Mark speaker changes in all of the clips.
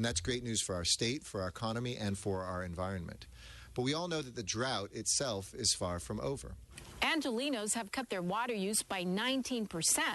Speaker 1: And that's great news for our state, for our economy, and for our environment. But we all know that the drought itself is far from over.
Speaker 2: Angelenos have cut their water use by 19%,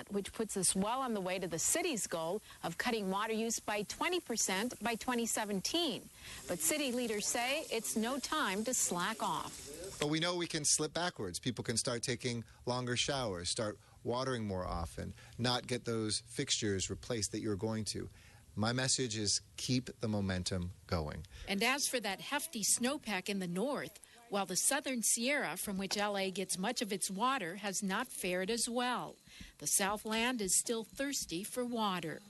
Speaker 2: which puts us well on the way to the city's goal of cutting water use by 20% by 2017. But city leaders say it's no time to slack off.
Speaker 1: But we know we can slip backwards. People can start taking longer showers, start watering more often, not get those fixtures replaced that you're going to. My message is keep the momentum going.
Speaker 3: And as for that hefty snowpack in the north, while the southern Sierra, from which LA gets much of its water, has not fared as well. The Southland is still thirsty for water.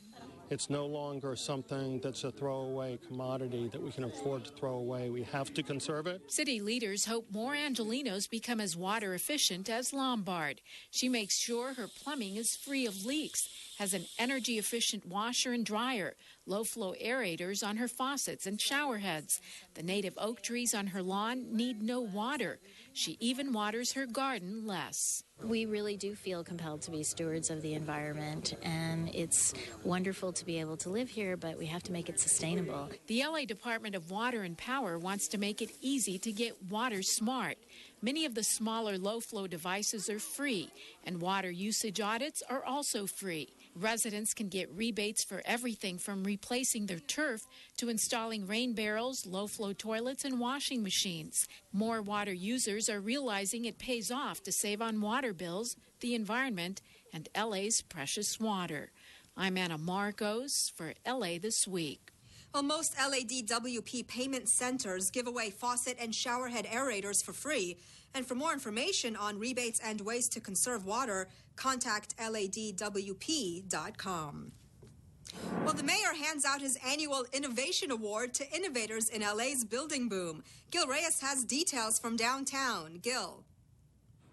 Speaker 4: It's no longer something that's a throwaway commodity that we can afford to throw away. We have to conserve it.
Speaker 3: City leaders hope more Angelenos become as water efficient as Lombard. She makes sure her plumbing is free of leaks, has an energy efficient washer and dryer, low flow aerators on her faucets and shower heads. The native oak trees on her lawn need no water. She even waters her garden less.
Speaker 5: We really do feel compelled to be stewards of the environment, and it's wonderful to be able to live here, but we have to make it sustainable.
Speaker 3: The LA Department of Water and Power wants to make it easy to get water smart. Many of the smaller low-flow devices are free, and water usage audits are also free. Residents can get rebates for everything from replacing their turf to installing rain barrels, low-flow toilets, and washing machines. More water users are realizing it pays off to save on water bills, the environment, and LA's precious water. I'm Anna Marcos for LA This Week.
Speaker 6: Well, most LADWP payment centers give away faucet and showerhead aerators for free. And for more information on rebates and ways to conserve water, contact ladwp.com. Well, the mayor hands out his annual Innovation Award to innovators in LA's building boom. Gil Reyes has details from downtown. Gil.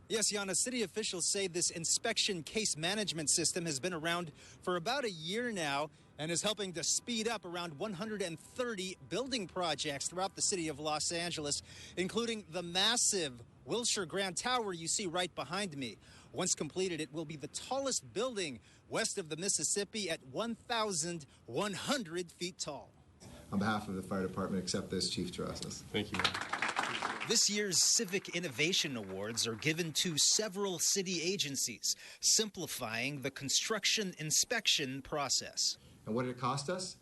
Speaker 7: Yes, Yana, city officials say this inspection case management system has been around for about a year now and is helping to speed up around 130 building projects throughout the city of Los Angeles, including the massive Wilshire Grand Tower you see right behind me. Once completed, it will be the tallest building west of the Mississippi at 1,100 feet tall.
Speaker 1: On behalf of the fire department, accept this, Chief Terrasas.
Speaker 8: Thank you.
Speaker 7: This year's Civic Innovation Awards are given to several city agencies, simplifying the construction inspection process.
Speaker 1: And what did it cost us?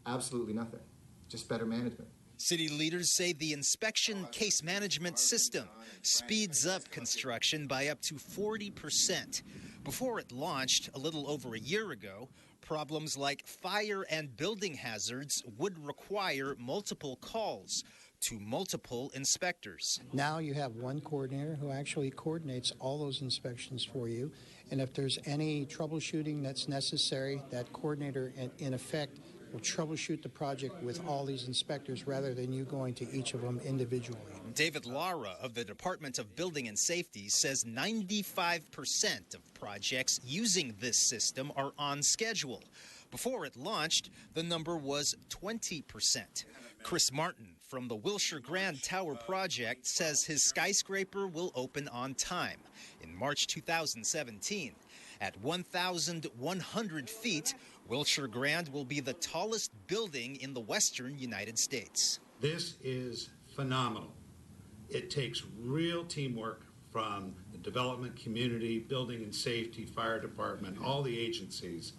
Speaker 1: Absolutely nothing. Just better management.
Speaker 7: City leaders say the inspection case management system speeds up construction by up to 40%. Before it launched a little over a year ago, problems like fire and building hazards would require multiple calls to multiple inspectors.
Speaker 9: Now you have one coordinator who actually coordinates all those inspections for you. And if there's any troubleshooting that's necessary, that coordinator, in effect, will troubleshoot the project with all these inspectors rather than you going to each of them individually.
Speaker 7: David Lara of the Department of Building and Safety says 95% of projects using this system are on schedule. Before it launched, the number was 20%. Chris Martin from the Wilshire Grand Tower project says his skyscraper will open on time in March 2017. At 1,100 feet, Wilshire Grand will be the tallest building in the western United States.
Speaker 10: This is phenomenal. It takes real teamwork from the development community, building and safety, fire department, all the agencies.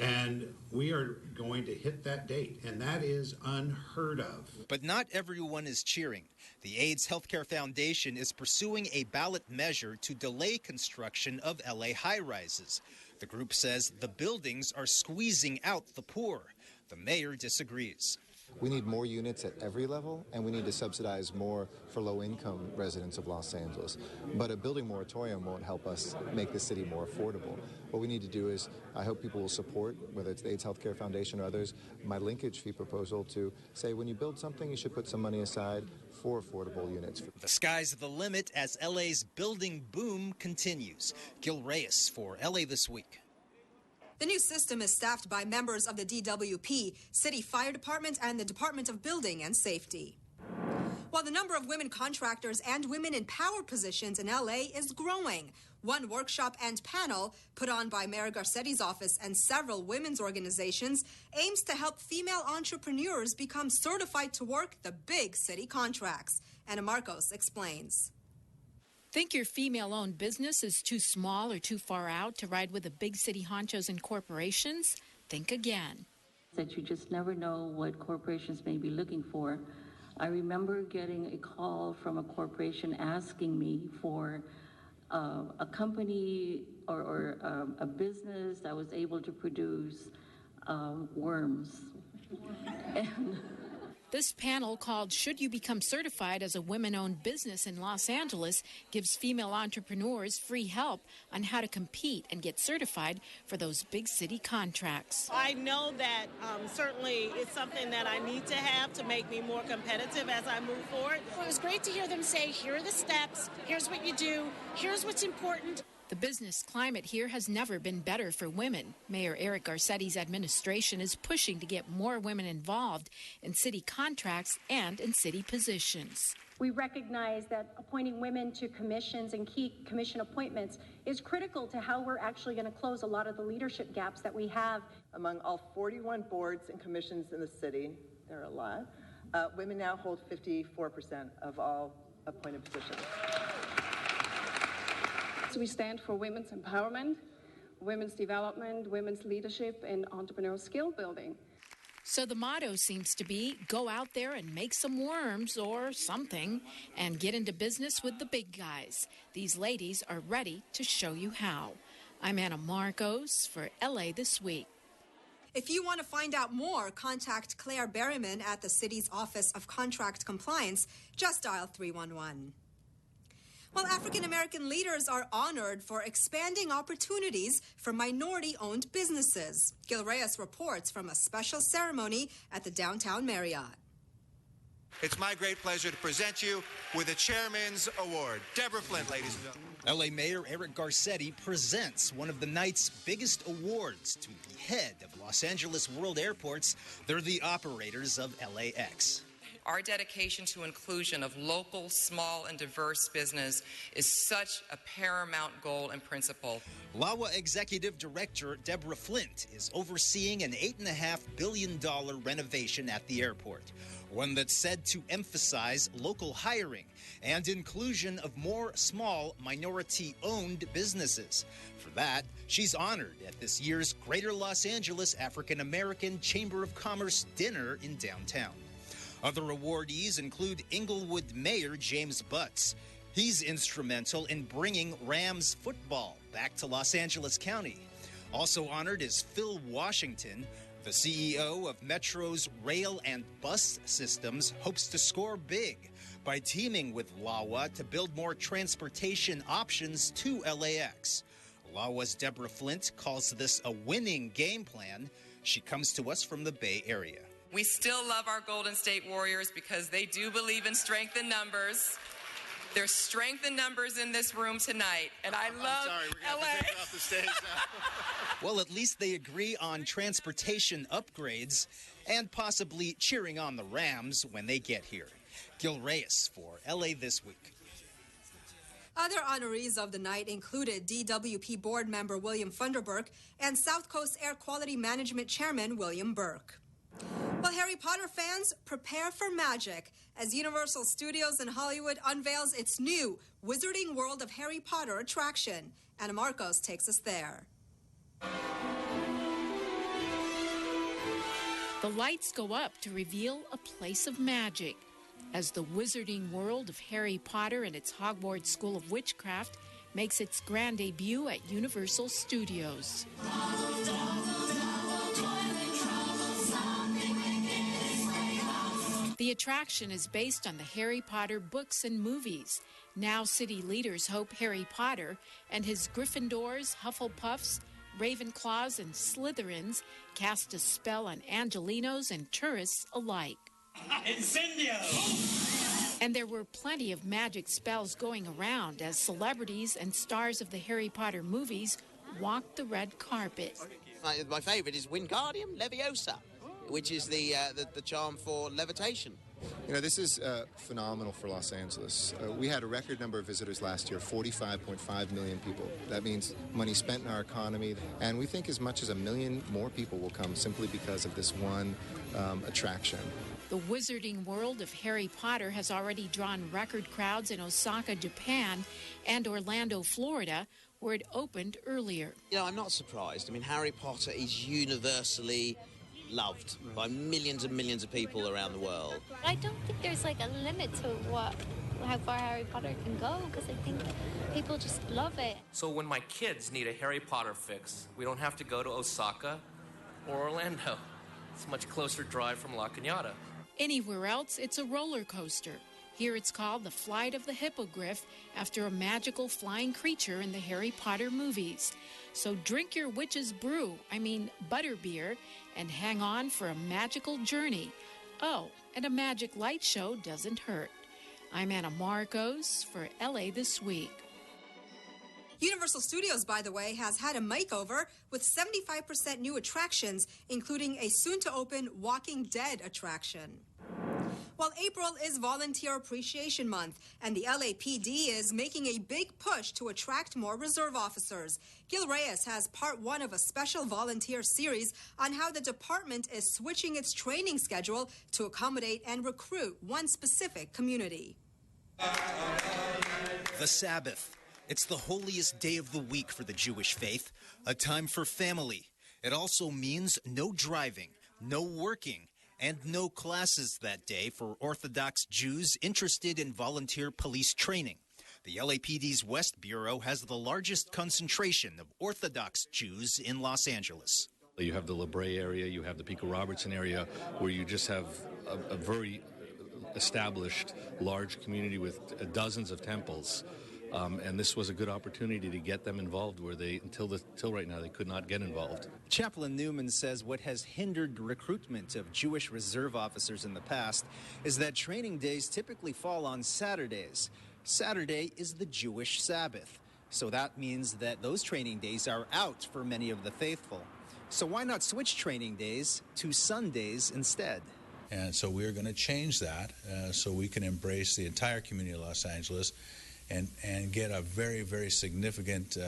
Speaker 10: And we are going to hit that date, and that is unheard of.
Speaker 7: But not everyone is cheering. The AIDS Healthcare Foundation is pursuing a ballot measure to delay construction of LA high-rises. The group says the buildings are squeezing out the poor. The mayor disagrees.
Speaker 1: We need more units at every level, and we need to subsidize more for low-income residents of Los Angeles. But a building moratorium won't help us make the city more affordable. What we need to do is, I hope people will support, whether it's the AIDS Healthcare Foundation or others, my linkage fee proposal to say when you build something, you should put some money aside for affordable units.
Speaker 7: The sky's the limit as LA's building boom continues. Gil Reyes for LA This Week.
Speaker 6: The new system is staffed by members of the DWP, City Fire Department, and the Department of Building and Safety. while the number of women contractors and women in power positions in LA is growing. One workshop and panel put on by Mayor Garcetti's office and several women's organizations aims to help female entrepreneurs become certified to work the big city contracts. Anna Marcos explains.
Speaker 3: Think your female-owned business is too small or too far out to ride with the big city honchos and corporations? Think again.
Speaker 8: That you just never know what corporations may be looking for. I remember getting a call from a corporation asking me for a company or a business that was able to produce worms. And
Speaker 3: this panel, called Should You Become Certified as a Women-Owned Business in Los Angeles, gives female entrepreneurs free help on how to compete and get certified for those big city contracts.
Speaker 11: I know that certainly it's something that I need to have to make me more competitive as I move forward.
Speaker 12: It was great to hear them say, here are the steps, here's what you do, here's what's important.
Speaker 3: The business climate here has never been better for women. Mayor Eric Garcetti's administration is pushing to get more women involved in city contracts and in city positions.
Speaker 13: We recognize that appointing women to commissions and key commission appointments is critical to how we're actually going to close a lot of the leadership gaps that we have.
Speaker 14: Among all 41 boards and commissions in the city, there are a lot, women now hold 54% of all appointed positions.
Speaker 15: We stand for women's empowerment, women's development, women's leadership, and entrepreneurial skill building.
Speaker 3: So the motto seems to be, go out there and make some worms or something and get into business with the big guys. These ladies are ready to show you how. I'm Anna Marcos for LA This Week.
Speaker 6: If you want to find out more, contact Claire Berryman at the city's Office of Contract Compliance. Just dial 311. Well, African-American leaders are honored for expanding opportunities for minority-owned businesses. Gil Reyes reports from a special ceremony at the Downtown Marriott.
Speaker 16: It's my great pleasure to present you with the Chairman's Award. Deborah Flint, ladies and gentlemen.
Speaker 7: LA Mayor Eric Garcetti presents one of the night's biggest awards to the head of Los Angeles World Airports. They're the operators of LAX.
Speaker 17: Our dedication to inclusion of local, small, and diverse business is such a paramount goal and principle.
Speaker 7: LAWA Executive Director Deborah Flint is overseeing an $8.5 billion renovation at the airport, one that's said to emphasize local hiring and inclusion of more small, minority-owned businesses. For that, she's honored at this year's Greater Los Angeles African American Chamber of Commerce dinner in downtown. Other awardees include Inglewood Mayor James Butts. He's instrumental in bringing Rams football back to Los Angeles County. Also honored is Phil Washington. The CEO of Metro's rail and bus systems hopes to score big by teaming with LAWA to build more transportation options to LAX. LAWA's Deborah Flint calls this a winning game plan. She comes to us from the Bay Area.
Speaker 17: We still love our Golden State Warriors because they do believe in strength in numbers. There's strength in numbers in this room tonight, and I love LA.
Speaker 16: We're going to take her off the stage now.
Speaker 7: Well, at least they agree on transportation upgrades and possibly cheering on the Rams when they get here. Gil Reyes for LA This Week.
Speaker 6: Other honorees of the night included DWP board member William Funderburk and South Coast Air Quality Management Chairman William Burke. Well, Harry Potter fans, prepare for magic as Universal Studios in Hollywood unveils its new Wizarding World of Harry Potter attraction. Anna Marcos takes us there.
Speaker 3: The lights go up to reveal a place of magic as the Wizarding World of Harry Potter and its Hogwarts School of Witchcraft makes its grand debut at Universal Studios. The attraction is based on the Harry Potter books and movies. Now city leaders hope Harry Potter and his Gryffindors, Hufflepuffs, Ravenclaws, and Slytherins cast a spell on Angelinos and tourists alike.
Speaker 18: Incendio!
Speaker 3: And there were plenty of magic spells going around as celebrities and stars of the Harry Potter movies walked the red carpet.
Speaker 19: My favorite is Wingardium Leviosa, which is the charm for levitation.
Speaker 1: You know, this is phenomenal for Los Angeles. We had a record number of visitors last year, 45.5 million people. That means money spent in our economy, and we think as much as 1 million more people will come simply because of this one attraction.
Speaker 3: The wizarding world of Harry Potter has already drawn record crowds in Osaka, Japan, and Orlando, Florida, where it opened earlier.
Speaker 18: You know, I'm not surprised. I mean, Harry Potter is universally loved by millions and millions of people around the world.
Speaker 19: I don't think there's like a limit to how far Harry Potter can go, because I think people just love it.
Speaker 20: So when my kids need a Harry Potter fix, we don't have to go to Osaka or Orlando. It's a much closer drive from La Cañada.
Speaker 3: Anywhere else, it's a roller coaster. Here it's called the Flight of the Hippogriff, after a magical flying creature in the Harry Potter movies. So drink your witch's brew, butterbeer, and hang on for a magical journey. Oh, and a magic light show doesn't hurt. I'm Anna Marcos for LA This Week.
Speaker 6: Universal Studios, by the way, has had a makeover with 75% new attractions, including a soon-to-open Walking Dead attraction. Well, April is Volunteer Appreciation Month, and the LAPD is making a big push to attract more reserve officers. Gil Reyes has part 1 of a special volunteer series on how the department is switching its training schedule to accommodate and recruit one specific community.
Speaker 7: The Sabbath. It's the holiest day of the week for the Jewish faith, a time for family. It also means no driving, no working, and no classes that day for Orthodox Jews interested in volunteer police training. The LAPD's West Bureau has the largest concentration of Orthodox Jews in Los Angeles.
Speaker 21: You have the La Brea area, you have the Pico Robertson area, where you just have a very established large community with dozens of temples. And this was a good opportunity to get them involved where they, until right now, they could not get involved.
Speaker 7: Chaplain Newman says what has hindered recruitment of Jewish reserve officers in the past is that training days typically fall on Saturdays. Saturday is the Jewish Sabbath. So that means that those training days are out for many of the faithful. So why not switch training days to Sundays instead?
Speaker 22: And so we're going to change that so we can embrace the entire community of Los Angeles and get a very, very significant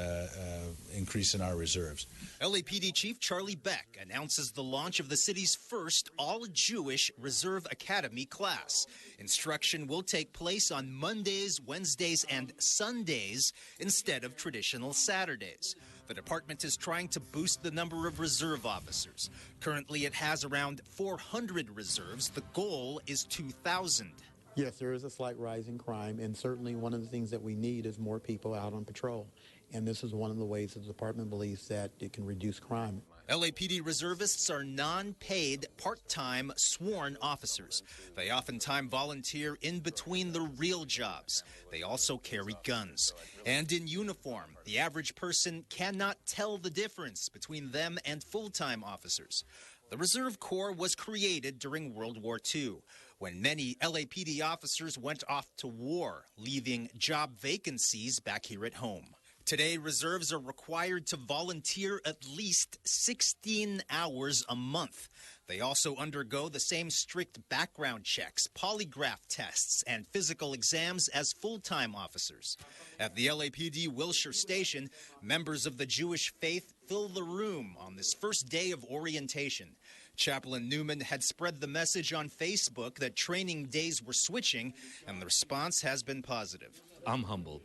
Speaker 22: increase in our reserves.
Speaker 7: LAPD Chief Charlie Beck announces the launch of the city's first all-Jewish Reserve Academy class. Instruction will take place on Mondays, Wednesdays, and Sundays instead of traditional Saturdays. The department is trying to boost the number of reserve officers. Currently, it has around 400 reserves. The goal is 2,000.
Speaker 23: Yes, there is a slight rise in crime, and certainly one of the things that we need is more people out on patrol. And this is one of the ways that the department believes that it can reduce crime.
Speaker 7: LAPD reservists are non-paid, part-time, sworn officers. They oftentimes volunteer in between the real jobs. They also carry guns. And in uniform, the average person cannot tell the difference between them and full-time officers. The Reserve Corps was created during World War II, when many LAPD officers went off to war, leaving job vacancies back here at home. Today, reserves are required to volunteer at least 16 hours a month. They also undergo the same strict background checks, polygraph tests, and physical exams as full-time officers. At the LAPD Wilshire Station, members of the Jewish faith fill the room on this first day of orientation. Chaplain Newman had spread the message on Facebook that training days were switching, and the response has been positive.
Speaker 21: I'm humbled.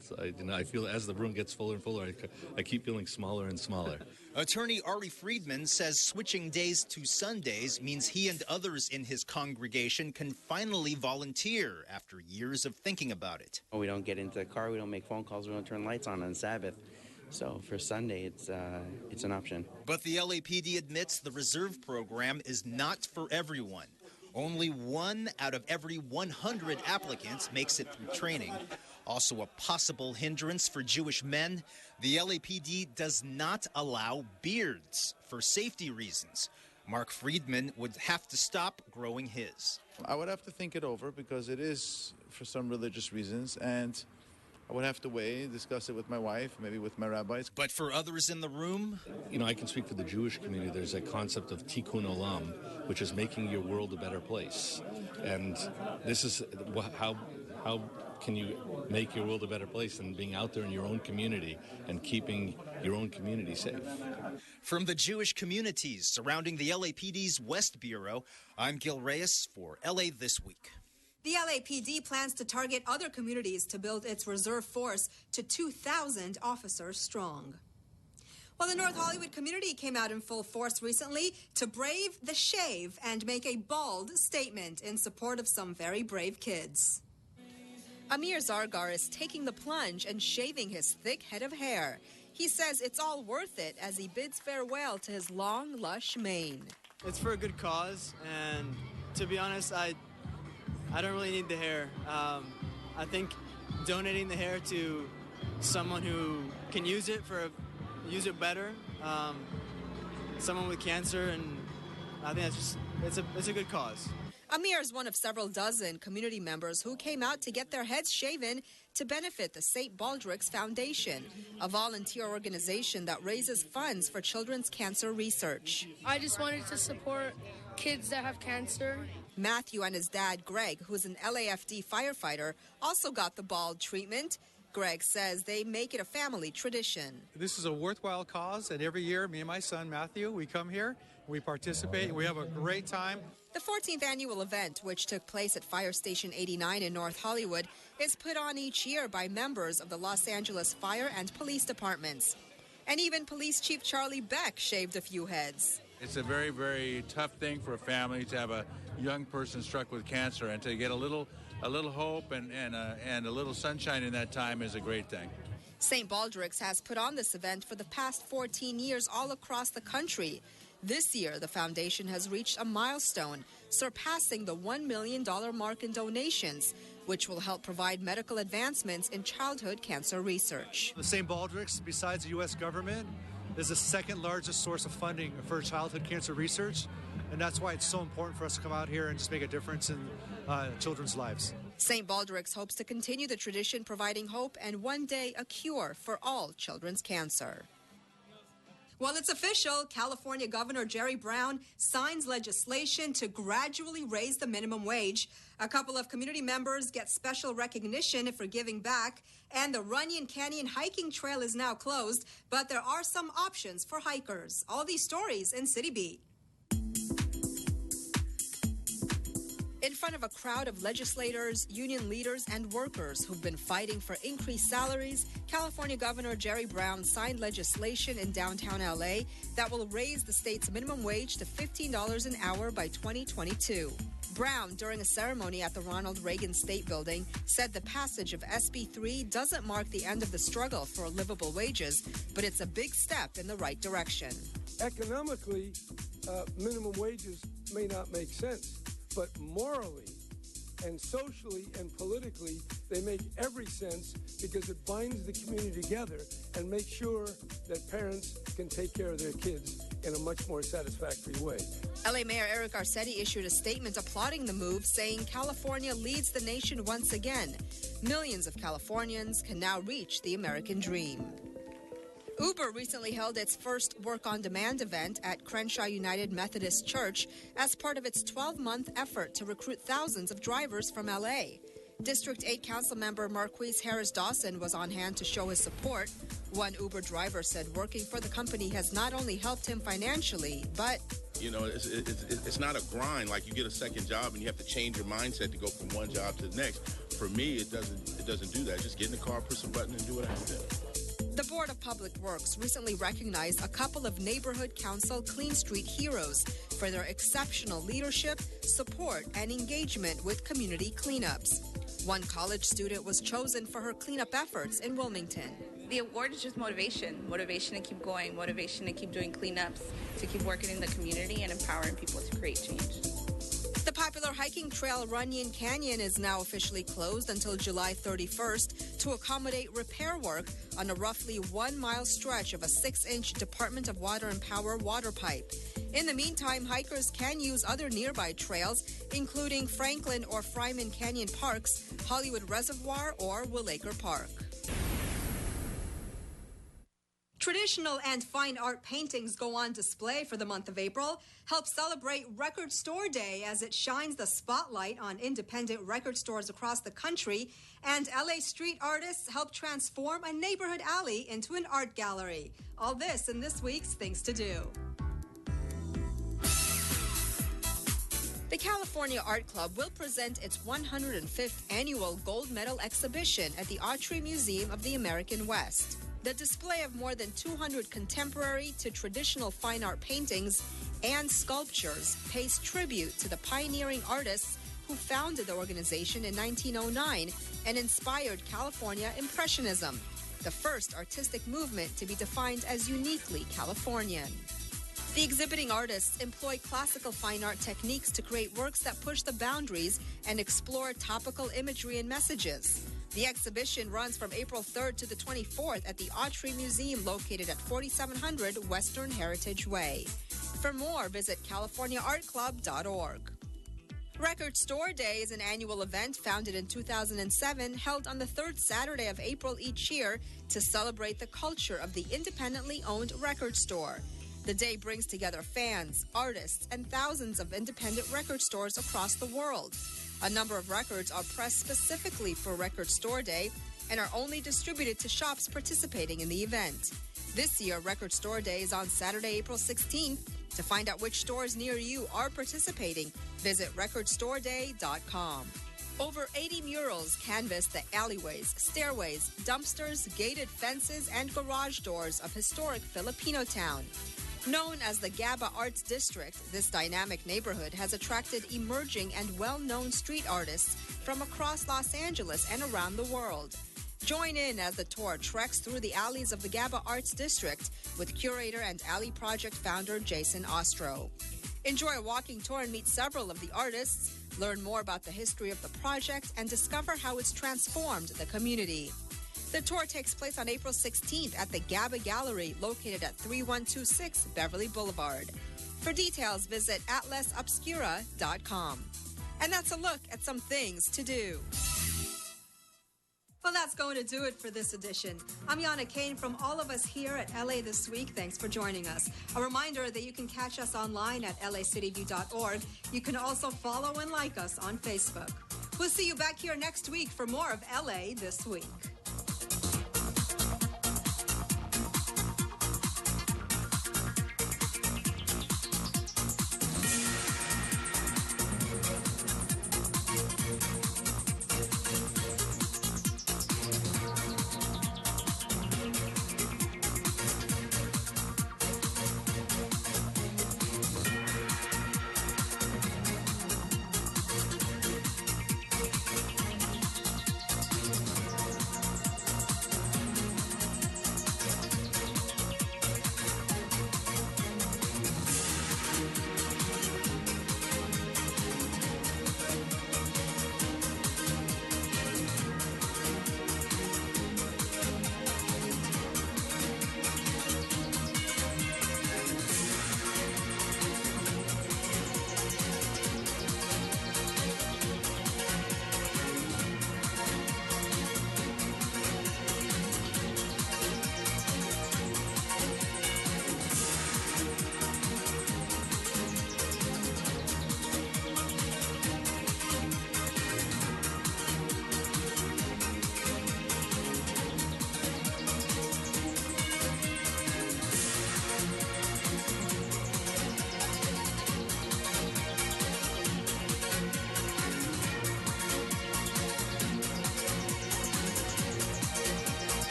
Speaker 21: I feel as the room gets fuller and fuller, I keep feeling smaller and smaller.
Speaker 7: Attorney Ari Friedman says switching days to Sundays means he and others in his congregation can finally volunteer after years of thinking about it.
Speaker 24: We don't get into the car, we don't make phone calls, we don't turn lights on Sabbath. So for Sunday, it's an option.
Speaker 7: But the LAPD admits the reserve program is not for everyone. Only 1 out of every 100 applicants makes it through training. Also a possible hindrance for Jewish men, the LAPD does not allow beards for safety reasons. Mark Friedman would have to stop growing his.
Speaker 25: I would have to think it over because it is for some religious reasons, and
Speaker 2: I would have to weigh, discuss it with my wife, maybe with my rabbis.
Speaker 7: But for others in the room,
Speaker 21: I can speak for the Jewish community. There's a concept of tikkun olam, which is making your world a better place. And this is how can you make your world a better place than being out there in your own community and keeping your own community safe.
Speaker 7: From the Jewish communities surrounding the LAPD's West Bureau, I'm Gil Reyes for LA This Week.
Speaker 6: The LAPD plans to target other communities to build its reserve force to 2,000 officers strong. Well, the North Hollywood community came out in full force recently to brave the shave and make a bold statement in support of some very brave kids. Amir Zargar is taking the plunge and shaving his thick head of hair. He says it's all worth it as he bids farewell to his long, lush mane.
Speaker 4: It's for a good cause, and to be honest, I don't really need the hair. I think donating the hair to someone who can use it better, someone with cancer, and I think it's a good cause.
Speaker 6: Amir is one of several dozen community members who came out to get their heads shaven to benefit the St. Baldrick's Foundation, a volunteer organization that raises funds for children's cancer research.
Speaker 5: I just wanted to support kids that have cancer.
Speaker 6: Matthew and his dad, Greg, who's an LAFD firefighter, also got the bald treatment. Greg says they make it a family tradition.
Speaker 9: This is a worthwhile cause, and every year, me and my son, Matthew, we come here, we participate, and we have a great time.
Speaker 6: The 14th annual event, which took place at Fire Station 89 in North Hollywood, is put on each year by members of the Los Angeles Fire and Police Departments. And even Police Chief Charlie Beck shaved a few heads.
Speaker 22: It's a very, very tough thing for a family to have a young person struck with cancer, and to get a little hope and a little sunshine in that time is a great thing.
Speaker 6: St. Baldrick's has put on this event for the past 14 years all across the country. This year, the foundation has reached a milestone, surpassing the $1 million mark in donations, which will help provide medical advancements in childhood cancer research.
Speaker 25: The St. Baldrick's, besides the U.S. government, is the second largest source of funding for childhood cancer research, and that's why it's so important for us to come out here and just make a difference in children's lives.
Speaker 6: St. Baldrick's hopes to continue the tradition, providing hope and one day a cure for all children's cancer. Well, it's official. California Governor Jerry Brown signs legislation to gradually raise the minimum wage. A couple of community members get special recognition for giving back, and the Runyon Canyon hiking trail is now closed, but there are some options for hikers. All these stories in City Beat. In front of a crowd of legislators, union leaders, and workers who've been fighting for increased salaries, California Governor Jerry Brown signed legislation in downtown LA that will raise the state's minimum wage to $15 an hour by 2022. Brown, during a ceremony at the Ronald Reagan State Building, said the passage of SB 3 doesn't mark the end of the struggle for livable wages, but it's a big step in the right direction.
Speaker 26: Economically, minimum wages may not make sense. But morally and socially and politically, they make every sense because it binds the community together and makes sure that parents can take care of their kids in a much more satisfactory way.
Speaker 6: LA Mayor Eric Garcetti issued a statement applauding the move, saying California leads the nation once again. Millions of Californians can now reach the American dream. Uber recently held its first work-on-demand event at Crenshaw United Methodist Church as part of its 12-month effort to recruit thousands of drivers from L.A. District 8 Council member Marquise Harris Dawson was on hand to show his support. One Uber driver said working for the company has not only helped him financially, but...
Speaker 27: It's not a grind like you get a second job and you have to change your mindset to go from one job to the next. For me, it doesn't do that. Just get in the car, push a button, and do what I have to do.
Speaker 6: The Board of Public Works recently recognized a couple of Neighborhood Council Clean Street heroes for their exceptional leadership, support, and engagement with community cleanups. One college student was chosen for her cleanup efforts in Wilmington.
Speaker 28: The award is just motivation to keep going, motivation to keep doing cleanups, to keep working in the community and empowering people to create change.
Speaker 6: The popular hiking trail Runyon Canyon is now officially closed until July 31st to accommodate repair work on a roughly 1-mile stretch of a 6-inch Department of Water and Power water pipe. In the meantime, hikers can use other nearby trails, including Franklin or Fryman Canyon Parks, Hollywood Reservoir, or Willacre Park. Traditional and fine art paintings go on display for the month of April. Help celebrate Record Store Day as it shines the spotlight on independent record stores across the country. And LA street artists help transform a neighborhood alley into an art gallery. All this in this week's Things to Do. The California Art Club will present its 105th annual gold medal exhibition at the Autry Museum of the American West. The display of more than 200 contemporary to traditional fine art paintings and sculptures pays tribute to the pioneering artists who founded the organization in 1909 and inspired California Impressionism, the first artistic movement to be defined as uniquely Californian. The exhibiting artists employ classical fine art techniques to create works that push the boundaries and explore topical imagery and messages. The exhibition runs from April 3rd to the 24th at the Autry Museum located at 4700 Western Heritage Way. For more, visit californiaartclub.org. Record Store Day is an annual event founded in 2007 held on the third Saturday of April each year to celebrate the culture of the independently owned record store. The day brings together fans, artists, and thousands of independent record stores across the world. A number of records are pressed specifically for Record Store Day and are only distributed to shops participating in the event. This year, Record Store Day is on Saturday, April 16th. To find out which stores near you are participating, visit recordstoreday.com. Over 80 murals canvass the alleyways, stairways, dumpsters, gated fences, and garage doors of historic Filipino town. Known as the GABA Arts District, this dynamic neighborhood has attracted emerging and well-known street artists from across Los Angeles and around the world. Join in as the tour treks through the alleys of the GABA Arts District with curator and Alley Project founder Jason Ostro. Enjoy a walking tour and meet several of the artists, learn more about the history of the project, and discover how it's transformed the community. The tour takes place on April 16th at the GABA Gallery, located at 3126 Beverly Boulevard. For details, visit atlasobscura.com. And that's a look at some things to do. Well, that's going to do it for this edition. I'm Yana Kane from all of us here at LA This Week. Thanks for joining us. A reminder that you can catch us online at lacityview.org. You can also follow and like us on Facebook. We'll see you back here next week for more of LA This Week.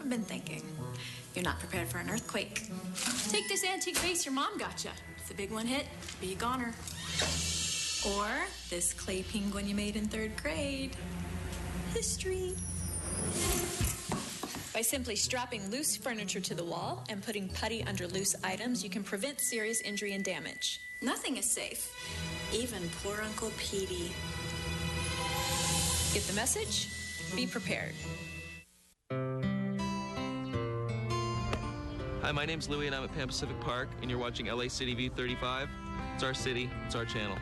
Speaker 8: Been thinking. You're not prepared for an earthquake.
Speaker 3: Take this antique vase your mom got you.
Speaker 8: If the big one hit, be a goner. Or this clay penguin you made in 3rd grade. History. By simply strapping loose furniture to the wall and putting putty under loose items, you can prevent serious injury and damage. Nothing is safe, even poor Uncle Petey. Get the message? Be prepared.
Speaker 10: Hi, my name's Louie and I'm at Pan Pacific Park and you're watching LA City View 35. It's It's our city. It's our channel.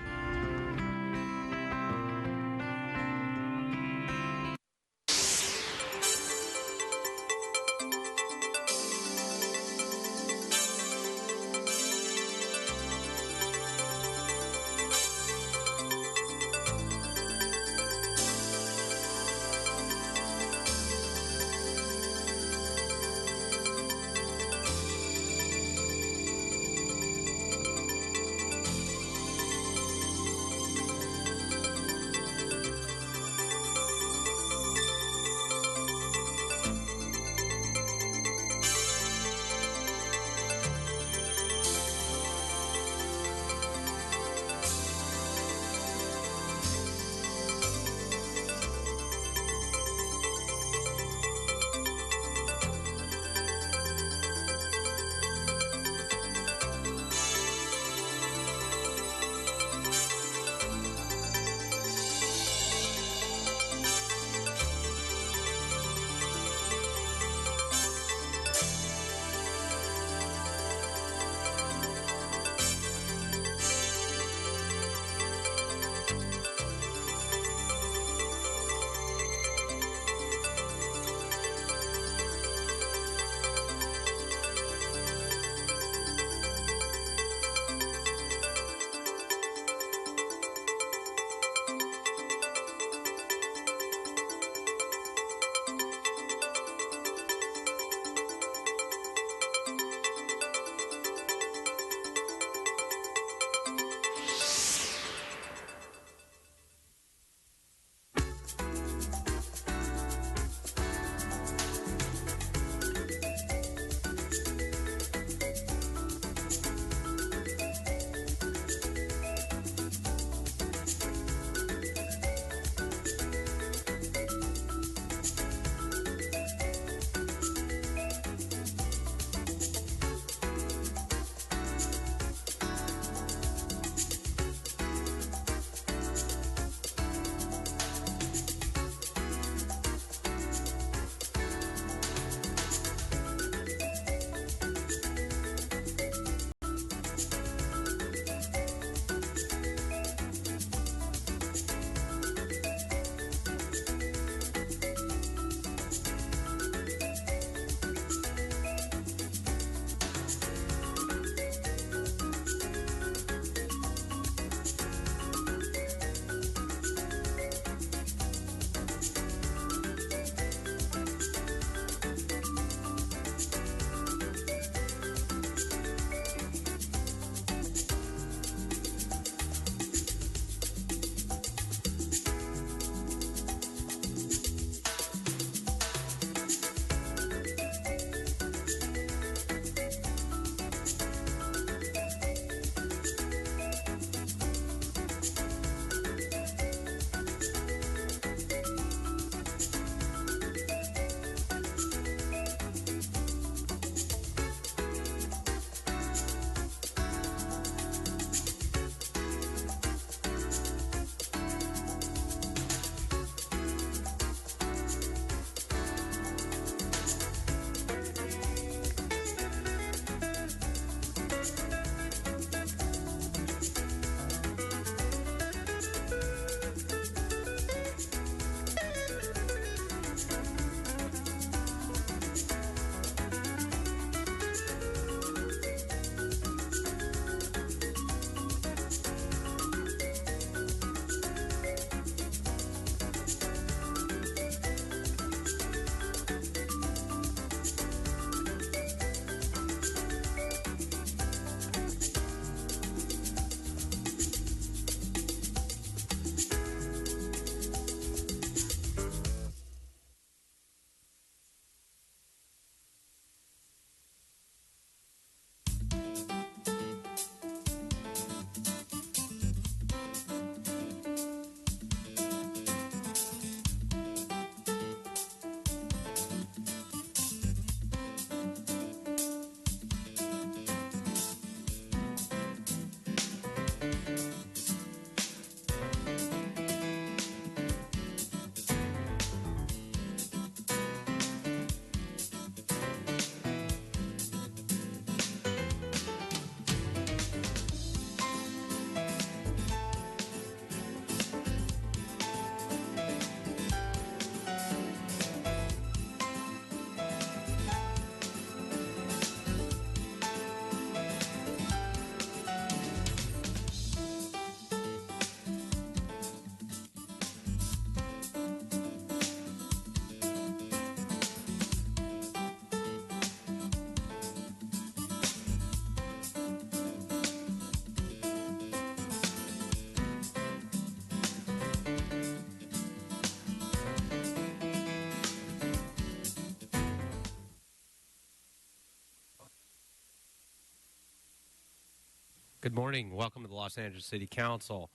Speaker 10: Good morning. Welcome to the Los Angeles City Council.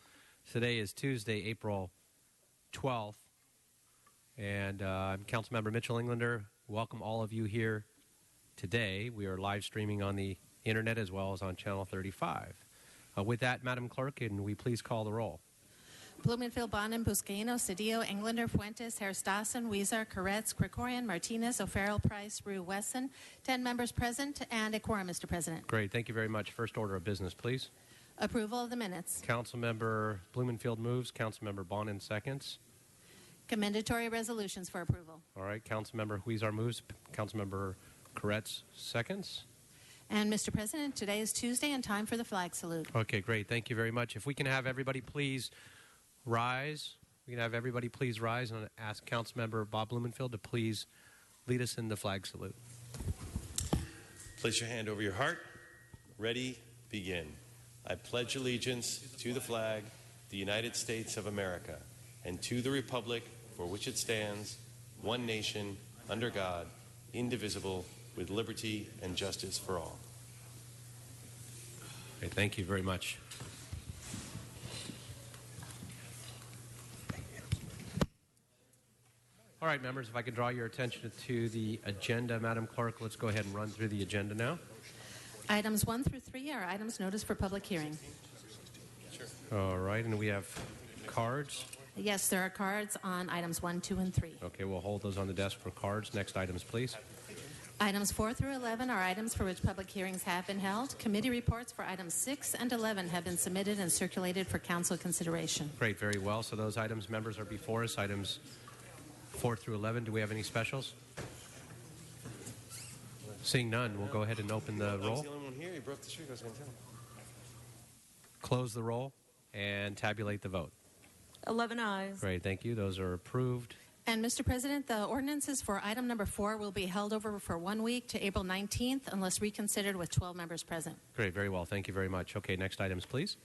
Speaker 10: Today is Tuesday, April 12th, and I'm Councilmember Mitchell Englander. Welcome all of you here today. We are live streaming on the internet as well as on Channel 35. With that, Madam Clerk, can we please call the roll?
Speaker 11: Blumenfield, Bonin, Buscaino, Cedillo, Englander, Fuentes, Herstassen, Weezer, Koretz, Krikorian, Martinez, O'Farrell, Price, Rue, Wesson. 10 members present and a quorum, Mr. President.
Speaker 10: Great. Thank you very much. First order of business, please.
Speaker 11: Approval of the minutes.
Speaker 10: Councilmember Blumenfield moves. Councilmember Bonin seconds.
Speaker 11: Commendatory resolutions for approval.
Speaker 10: All right. Councilmember Huizar moves. Councilmember Koretz seconds.
Speaker 11: And, Mr. President, today is Tuesday and time for the flag salute.
Speaker 10: Okay, great. Thank you very much. If we can have everybody please rise. We can have everybody please rise and ask Councilmember Bob Blumenfield to please lead us in the flag salute.
Speaker 12: Place your hand over your heart. Ready, begin. I pledge allegiance to the flag, the United States of America, and to the republic for which it stands, one nation, under God, indivisible, with liberty and justice for all.
Speaker 10: Okay, thank you very much. All right, members, if I could draw your attention to the agenda, Madam Clerk, let's go ahead and run through the agenda now.
Speaker 11: Items 1 through 3 are items noticed for public hearing.
Speaker 10: All right, and we have cards.
Speaker 11: Yes, there are cards on items 1, 2, and 3.
Speaker 10: Okay, we'll hold those on the desk for cards. Next items, please.
Speaker 11: Items 4 through 11 are items for which public hearings have been held. Committee reports for items 6 and 11 have been submitted and circulated for council consideration.
Speaker 10: Great, very well. So those items, members, are before us. Items 4 through 11. Do we have any specials? Seeing none, we'll go ahead and open the roll.
Speaker 12: The only one here. He broke the streak. I was going to tell him.
Speaker 10: Close the roll and tabulate the vote.
Speaker 11: 11 ayes.
Speaker 10: Great, thank you. Those are approved.
Speaker 11: And, Mr. President, the ordinances for item number 4 will be held over for 1 week to April 19th unless reconsidered with 12 members present.
Speaker 10: Great, very well. Thank you very much. Okay, next items, please.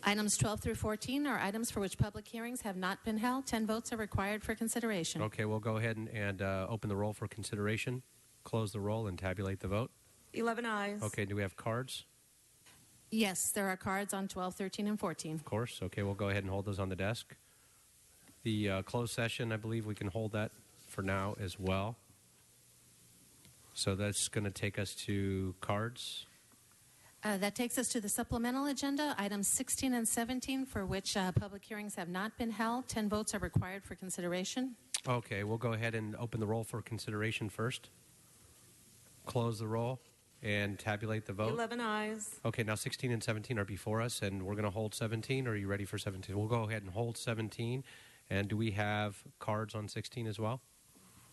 Speaker 11: Items 12 through 14 are items for which public hearings have not been held. 10 votes are required for consideration.
Speaker 10: Okay, we'll go ahead and open the roll for consideration, close the roll, and tabulate the vote.
Speaker 11: 11 ayes.
Speaker 10: Okay, do we have cards?
Speaker 11: Yes, there are cards on 12, 13, and 14.
Speaker 10: Of course. Okay, we'll go ahead and hold those on the desk. The closed session, I believe we can hold that for now as well. So that's going to take us to cards.
Speaker 11: That takes us to the supplemental agenda, items 16 and 17, for which public hearings have not been held. 10 votes are required for consideration.
Speaker 10: Okay, we'll go ahead and open the roll for consideration first. Close the roll and tabulate the vote.
Speaker 11: 11 ayes.
Speaker 10: Okay, now 16 and 17 are before us, and we're going to hold 17. Are you ready for 17? We'll go ahead and hold 17. And do we have cards on 16 as well?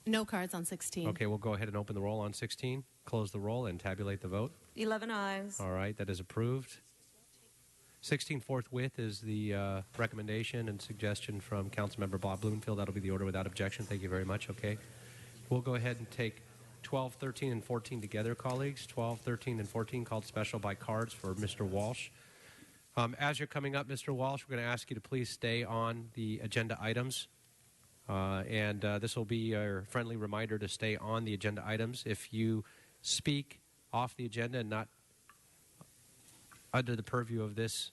Speaker 11: No cards on 16.
Speaker 10: Okay, we'll go ahead and open the roll on 16, close the roll, and tabulate the vote.
Speaker 11: 11 ayes.
Speaker 10: All right, that is approved. 16 forthwith is the recommendation and suggestion from Councilmember Bob Blumenfield. That'll be the order without objection. Thank you very much. Okay, we'll go ahead and take 12, 13, and 14 together, colleagues. 12, 13, and 14 called special by cards for Mr. Walsh. As you're coming up, Mr. Walsh, we're going to ask you to please stay on the agenda items. And this will be a friendly reminder to stay on the agenda items. If you speak off the agenda and not under the purview of this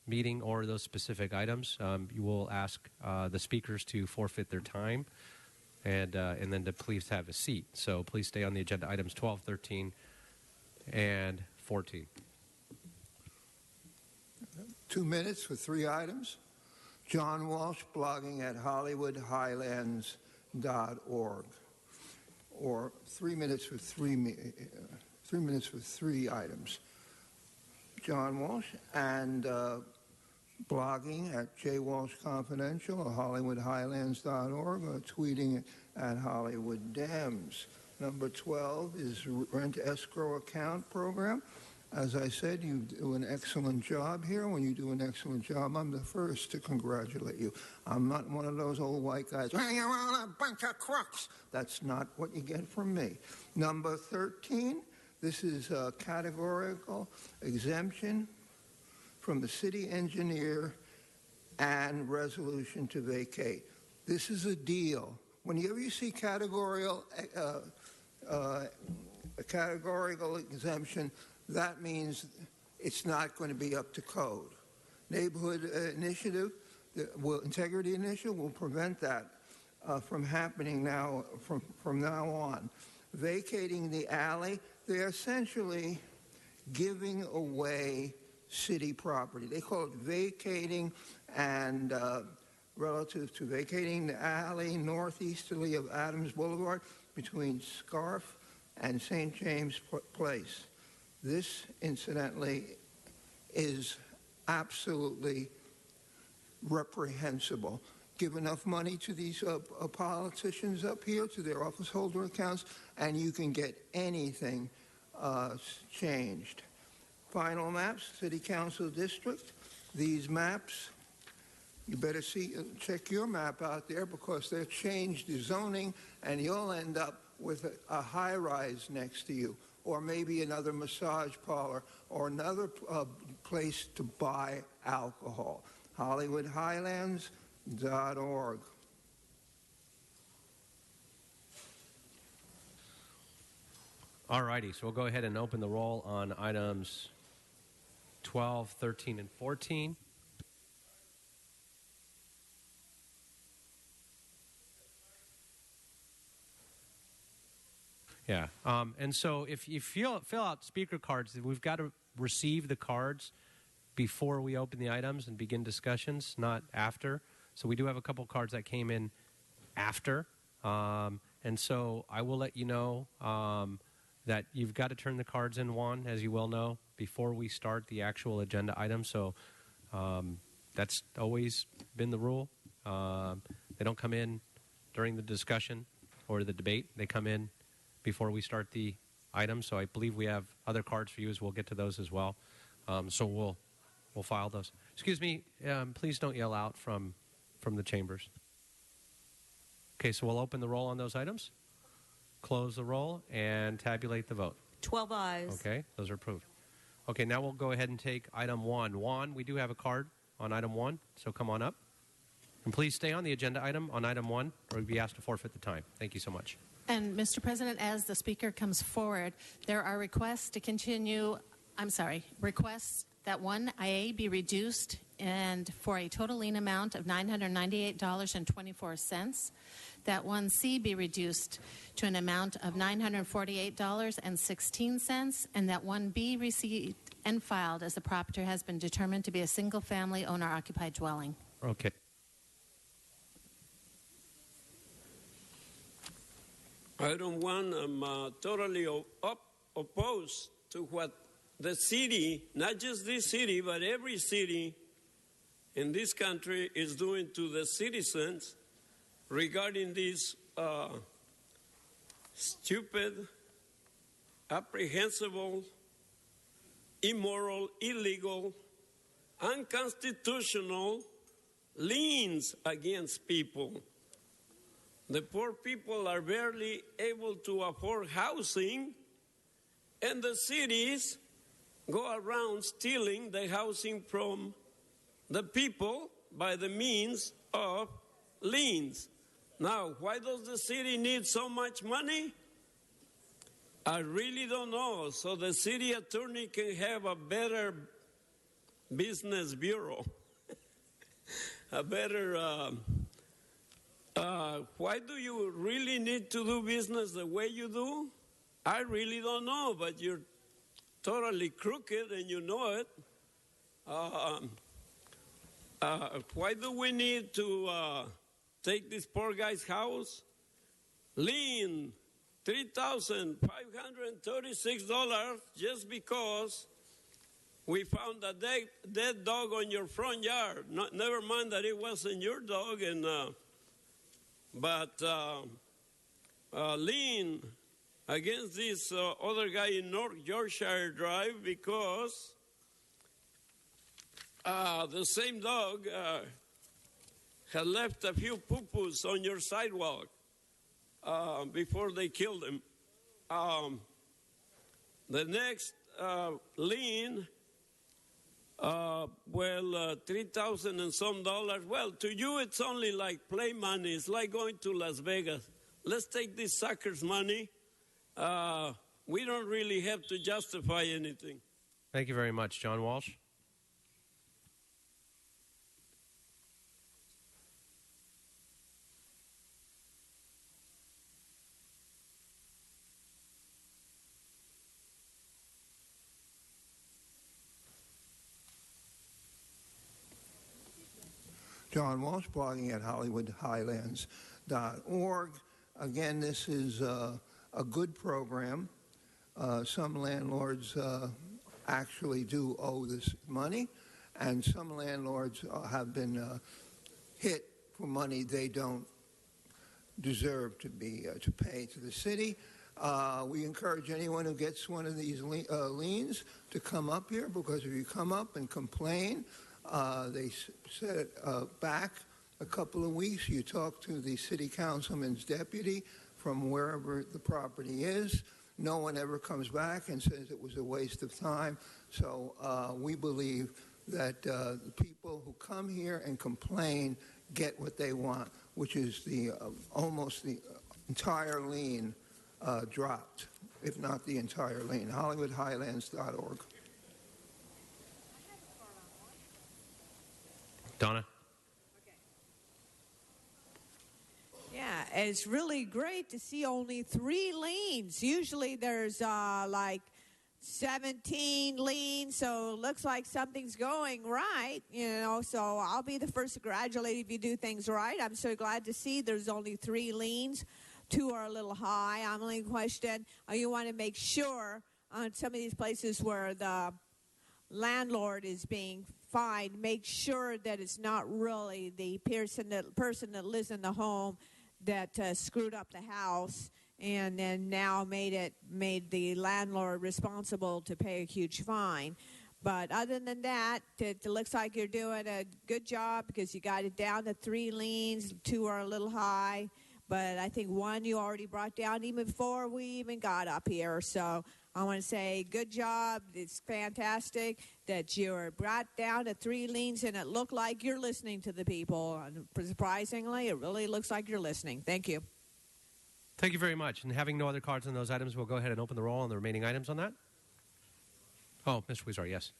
Speaker 10: meeting or those specific items, you will ask the speakers to forfeit their time and then to please have a seat. So please stay on the agenda items 12, 13, and 14.
Speaker 13: 2 minutes for 3 items. John Walsh, blogging at HollywoodHighlands.org. Or 3 minutes for 3 minutes for 3 items. John Walsh and blogging at J. Walsh Confidential or HollywoodHighlands.org or tweeting at Hollywood Dems. Number 12 is Rent Escrow Account Program. As I said, you do an excellent job here. When you do an excellent job, I'm the first to congratulate you. I'm not one of those old white guys, you're a bunch of crooks. That's not what you get from me. Number 13, this is a categorical exemption from the city engineer and resolution to vacate. This is a deal. Whenever you see categorical exemption, that means it's not going to be up to code. Neighborhood initiative, integrity initiative will prevent that from happening now, from now on. Vacating the alley, they're essentially giving away city property. They call it vacating, and relative to vacating the alley northeasterly of Adams Boulevard between Scarf and St. James Place. This, incidentally, is absolutely reprehensible. Give enough money to these politicians up here, to their office holder accounts, and you can get anything changed. Final maps, City Council District. These maps, you better check your map out there, because they'll change the zoning and you'll end up with a high-rise next to you, or maybe another massage parlor, or another place to buy alcohol. HollywoodHighlands.org.
Speaker 10: All righty, so we'll go ahead and open the roll on items 12, 13, and 14. Yeah, and so if you fill out speaker cards, we've got to receive the cards before we open the items and begin discussions, not after. So we do have a couple cards that came in after, and so I will let you know that you've got to turn the cards in, Juan, as you well know, before we start the actual agenda item. So that's always been the rule. They don't come in during the discussion or the debate. They come in before we start the item. So I believe we have other cards for you, as we'll get to those as well. So we'll file those. Excuse me, please don't yell out from the chambers. Okay, so we'll open the roll on those items, close the roll, and tabulate the vote.
Speaker 1: 12 ayes.
Speaker 10: Okay, those are approved. Okay, now we'll go ahead and take item 1. Juan, we do have a card on item 1, so come on up. And please stay on the agenda item on item 1, or you'll be asked to forfeit the time. Thank you so much.
Speaker 11: And, Mr. President, as the speaker comes forward, there are requests to continue, requests that 1A be reduced and for a total lien amount of $998.24, that 1C be reduced to an amount of $948.16, and that 1B received and filed as the property has been determined to be a single-family owner-occupied dwelling.
Speaker 10: Okay.
Speaker 14: Item 1, I'm totally opposed to what the city, not just this city, but every city in this country is doing to the citizens regarding this stupid, apprehensible, immoral, illegal, unconstitutional liens against people. The poor people are barely able to afford housing, and the cities go around stealing the housing from the people by the means of liens. Now, why does the city need so much money? I really don't know. So the city attorney can have a better business bureau, a better... why do you really need to do business the way you do? I really don't know, but you're totally crooked and you know it. Why do we need to take this poor guy's house? Lien $3,536 just because we found a dead dog on your front yard. Never mind that it wasn't your dog, and but lien against this other guy in North Yorkshire Drive because the same dog had left a few poo-poos on your sidewalk before they killed him. The next lien, $3,000 and some dollars. Well, to you it's only like play money. It's like going to Las Vegas. Let's take this sucker's money. We don't really have to justify anything.
Speaker 10: Thank you very much. John Walsh.
Speaker 13: John Walsh, blogging at HollywoodHighlands.org. Again, this is a good program. Some landlords actually do owe this money, and some landlords have been hit for money they don't deserve to pay to the city. We encourage anyone who gets one of these liens to come up here, because if you come up and complain, they set it back a couple of weeks. You talk to the city councilman's deputy from wherever the property is. No one ever comes back and says it was a waste of time. So we believe that the people who come here and complain get what they want, which is almost the entire lien dropped, if not the entire lien. HollywoodHighlands.org.
Speaker 10: Donna?
Speaker 1: Yeah, it's really great to see only 3 liens. Usually there's like 17 liens, so it looks like something's going right, so I'll be the first to congratulate if you do things right. I'm so glad to see there's only 3 liens. 2 are a little high. I'm only question, you want to make sure on some of these places where the landlord is being fined, make sure that it's not really the person that lives in the home that screwed up the house and then now made the landlord responsible to pay a huge fine. But other than that, it looks like you're doing a good job because you got it down to 3 liens. 2 are a little high, but I think 1 you already brought down even before we even got up here. So I want to say good job. It's fantastic that you're brought down to 3 liens, and it looked like you're listening to the people. And surprisingly, it really looks like you're listening. Thank you.
Speaker 10: Thank you very much. And having no other cards on those items, we'll go ahead and open the roll on the remaining items on that. Oh, Mr. Huizar, yes.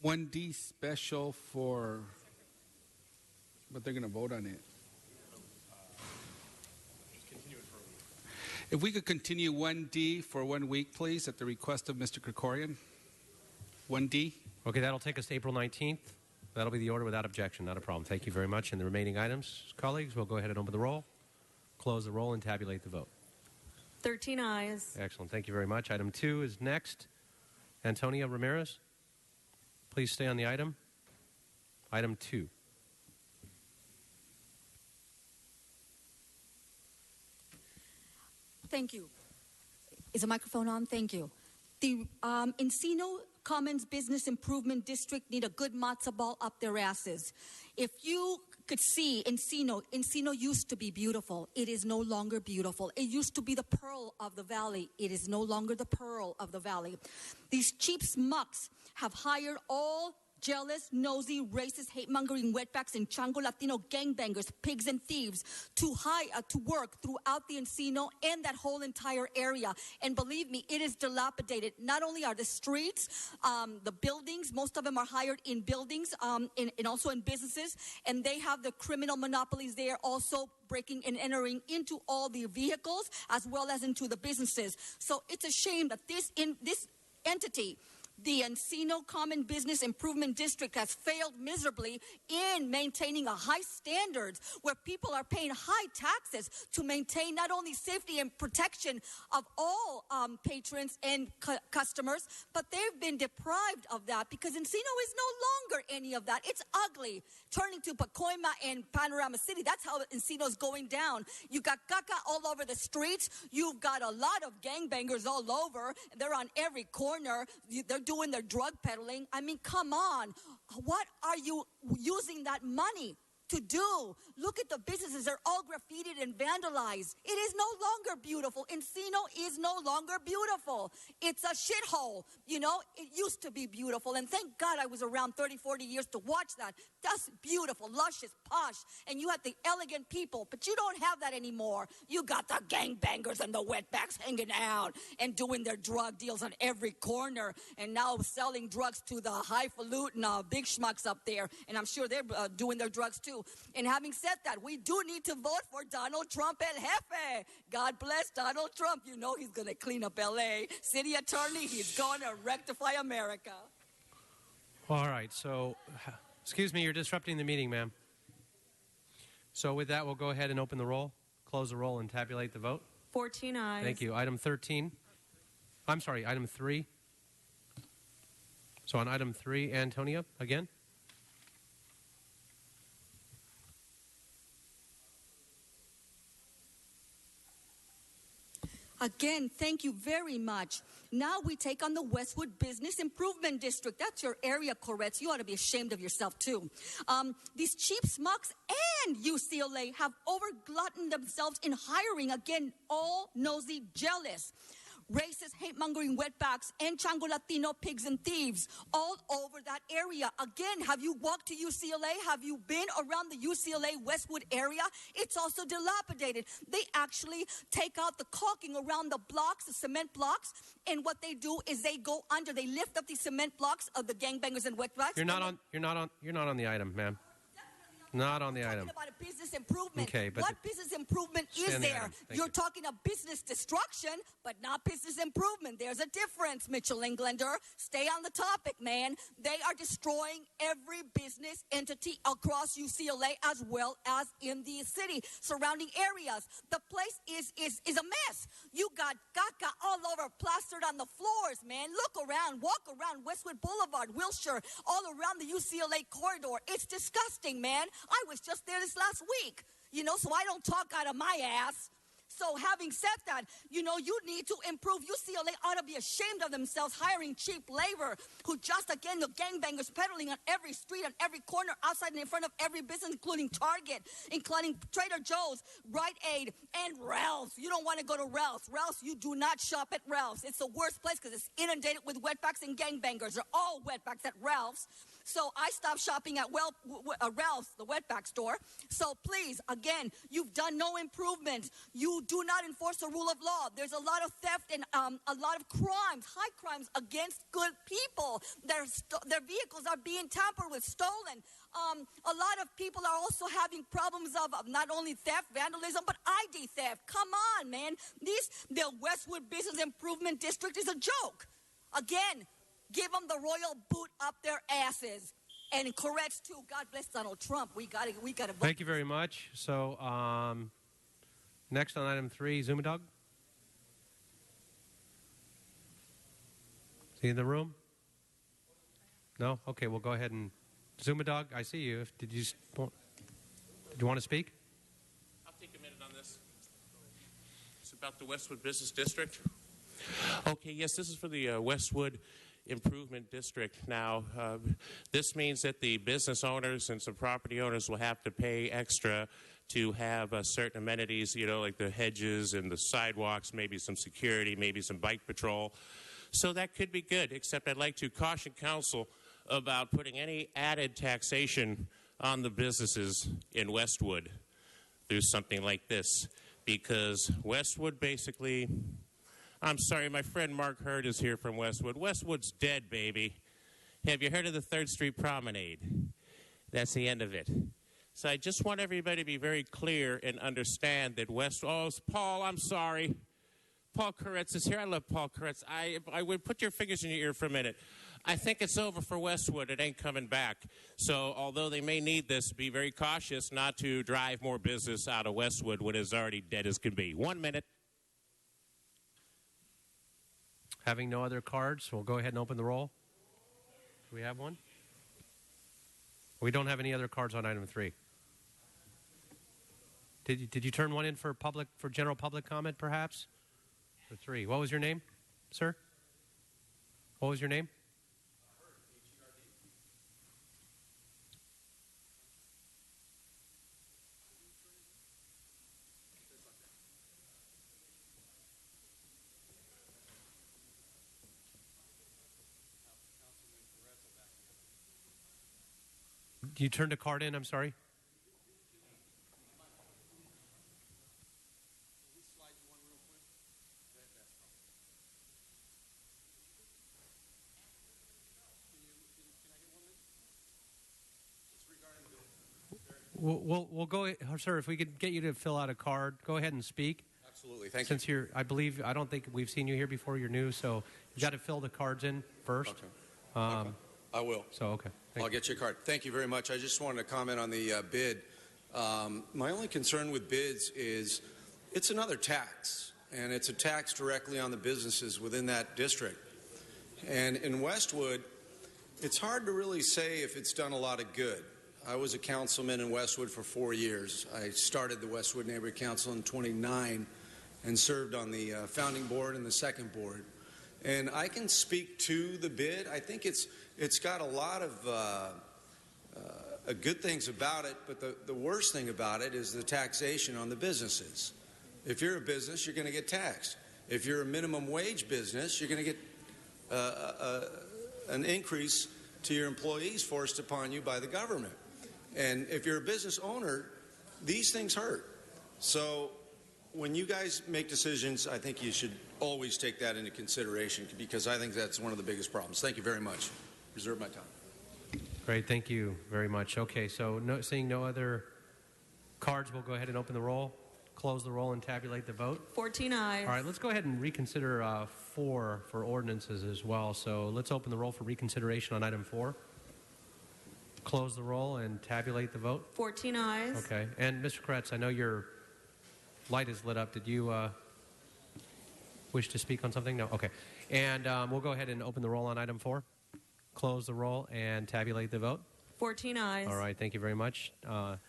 Speaker 15: 1D special for, but they're going to vote on it. If we could continue 1D for 1 week, please, at the request of Mr. Krikorian. 1D.
Speaker 10: Okay, that'll take us to April 19th. That'll be the order without objection. Not a problem. Thank you very much. And the remaining items, colleagues, we'll go ahead and open the roll, close the roll, and tabulate the vote.
Speaker 16: 13 ayes.
Speaker 10: Excellent. Thank you very much. Item 2 is next. Antonia Ramirez, please stay on the item. Item 2.
Speaker 17: Thank you. Is the microphone on? Thank you. The Encino Commons Business Improvement District need a good matzo ball up their asses. If you could see Encino used to be beautiful. It is no longer beautiful. It used to be the pearl of the valley. It is no longer the pearl of the valley. These cheap smucks have hired all jealous, nosy, racist, hate-mongering wetbacks and Chango Latino gangbangers, pigs and thieves to work throughout the Encino and that whole entire area. And believe me, it is dilapidated. Not only are the streets, the buildings, most of them are hired in buildings and also in businesses, and they have the criminal monopolies there also breaking and entering into all the vehicles as well as into the businesses. So it's a shame that this entity, the Encino Common Business Improvement District, has failed miserably in maintaining a high standards where people are paying high taxes to maintain not only safety and protection of all patrons and customers, but they've been deprived of that because Encino is no longer any of that. It's ugly. Turning to Pacoima and Panorama City, that's how Encino's going down. You got caca all over the streets. You've got a lot of gangbangers all over. They're on every corner. They're doing their drug peddling. I mean, come on. What are you using that money to do. Look at the businesses. They're all graffitied and vandalized. It is no longer beautiful. Encino is no longer beautiful. It's a shithole. You know, it used to be beautiful. And thank God I was around 30, 40 years to watch that. That's beautiful, luscious, posh. And you had the elegant people. But you don't have that anymore. You got the gangbangers and the wetbacks hanging out and doing their drug deals on every corner. And now selling drugs to the highfalutin big schmucks up there. And I'm sure they're doing their drugs too. And having said that, we do need to vote for Donald Trump El Jefe. God bless Donald Trump. You know he's going to clean up L.A. City attorney, he's going to rectify America.
Speaker 10: All right. So, excuse me, you're disrupting the meeting, ma'am. So with that, we'll go ahead and open the roll, close the roll, and tabulate the vote.
Speaker 16: 14 ayes.
Speaker 10: Thank you. Item 13. I'm sorry, item 3. So on item 3, Antonia, again.
Speaker 17: Again, thank you very much. Now we take on the Westwood Business Improvement District. That's your area, Koretz. You ought to be ashamed of yourself, too. These cheap smucks and UCLA have overgluttoned themselves in hiring, again, all nosy, jealous, racist, hate-mongering wetbacks and Chango Latino pigs and thieves all over that area. Again, have you walked to UCLA? Have you been around the UCLA Westwood area? It's also dilapidated. They actually take out the caulking around the blocks, the cement blocks, and what they do is they go under. They lift up these cement blocks of the gangbangers and wetbacks.
Speaker 10: You're not on the item, ma'am. Not on the item.
Speaker 17: Talking about a business improvement.
Speaker 10: Okay, but
Speaker 17: what business improvement is there? You're talking of business destruction, but not business improvement. There's a difference, Mitchell Englander. Stay on the topic, man. They are destroying every business entity across UCLA as well as in the city, surrounding areas. The place is a mess. You got caca all over, plastered on the floors, man. Look around, walk around Westwood Boulevard, Wilshire, all around the UCLA corridor. It's disgusting, man. I was just there this last week, you know, so I don't talk out of my ass. So having said that, you know, you need to improve. UCLA ought to be ashamed of themselves hiring cheap labor who just, again, the gangbangers peddling on every street, on every corner, outside and in front of every business, including Target, including Trader Joe's, Rite Aid, and Ralph's. You don't want to go to Ralph's. Ralph's, you do not shop at Ralph's. It's the worst place because it's inundated with wetbacks and gangbangers. They're all wetbacks at Ralph's. So I stopped shopping at Ralph's, the wetback store. So please, again, you've done no improvement. You do not enforce the rule of law. There's a lot of theft and a lot of crimes, high crimes against good people. Their vehicles are being tampered with, stolen. A lot of people are also having problems of not only theft, vandalism, but ID theft. Come on, man. The Westwood Business Improvement District is a joke. Again, give them the royal boot up their asses. And Koretz, too. God bless Donald Trump. We got to vote.
Speaker 10: Thank you very much. So, next on item 3, Zumadog. Is he in the room? No? Okay, we'll go ahead and... Zumadog, I see you. Did you want to speak?
Speaker 2: I'll take a minute on this. It's about the Westwood Business District. Okay, yes, this is for the Westwood Improvement District. Now, this means that the business owners and some property owners will have to pay extra to have certain amenities, you know, like the hedges and the sidewalks, maybe some security, maybe some bike patrol. So that could be good, except I'd like to caution council about putting any added taxation on the businesses in Westwood through something like this. Because Westwood basically... I'm sorry, my friend Mark Hurd is here from Westwood. Westwood's dead, baby. Have you heard of the 3rd Street Promenade? That's the end of it. So I just want everybody to be very clear and understand that Paul, I'm sorry. Paul Koretz is here. I love Paul Koretz. I would put your fingers in your ear for a minute. I think it's over for Westwood. It ain't coming back. So although they may need this, be very cautious not to drive more business out of Westwood when it's already dead as can be. 1 minute.
Speaker 10: Having no other cards, we'll go ahead and open the roll. Do we have one? We don't have any other cards on item 3. Did you turn one in for general public comment, perhaps? For 3. What was your name, sir? What was your name? You turned a card in, I'm sorry? We'll go, sir, if we could get you to fill out a card, go ahead and speak.
Speaker 4: Absolutely, thank you.
Speaker 10: Since you're, I don't think we've seen you here before, you're new, so you've got to fill the cards in first.
Speaker 4: Okay. I will.
Speaker 10: So, okay.
Speaker 4: I'll get you a card. Thank you very much. I just wanted to comment on the bid. My only concern with bids is it's another tax, and it's a tax directly on the businesses within that district. And in Westwood, it's hard to really say if it's done a lot of good. I was a councilman in Westwood for 4 years. I started the Westwood Neighborhood Council in 29 and served on the founding board and the second board. And I can speak to the bid. I think it's got a lot of good things about it, but the worst thing about it is the taxation on the businesses. If you're a business, you're going to get taxed. If you're a minimum wage business, you're going to get an increase to your employees forced upon you by the government. And if you're a business owner, these things hurt. So when you guys make decisions, I think you should always take that into consideration, because I think that's one of the biggest problems. Thank you very much. Reserve my time.
Speaker 10: Great, thank you very much. Okay, so seeing no other cards, we'll go ahead and open the roll, close the roll, and tabulate the vote.
Speaker 16: 14 ayes.
Speaker 10: All right, let's go ahead and reconsider 4 for ordinances as well. So let's open the roll for reconsideration on item 4. Close the roll and tabulate the vote.
Speaker 16: 14 ayes.
Speaker 10: Okay, and Mr. Kretz, I know your light is lit up. Did you wish to speak on something? No? Okay. And we'll go ahead and open the roll on item 4. Close the roll and tabulate the vote.
Speaker 16: 14 ayes.
Speaker 10: All right, thank you very much. We're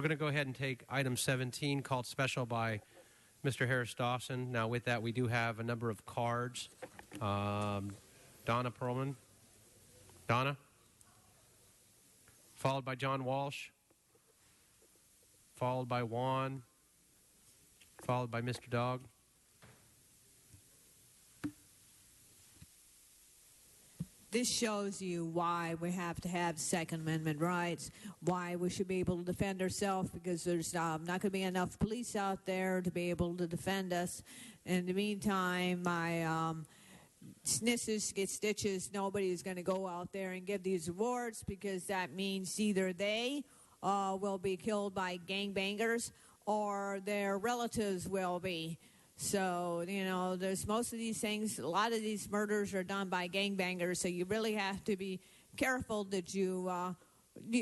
Speaker 10: going to go ahead and take item 17, called special by Mr. Harris Dawson. Now, with that, we do have a number of cards. Donna Perlman. Donna? Followed by John Walsh. Followed by Juan. Followed by Mr. Dog.
Speaker 1: This shows you why we have to have Second Amendment rights, why we should be able to defend ourselves, because there's not going to be enough police out there to be able to defend us. In the meantime, my snitches get stitches. Nobody is going to go out there and give these awards, because that means either they will be killed by gangbangers or their relatives will be. So, you know, there's most of these things, a lot of these murders are done by gangbangers, so you really have to be careful that you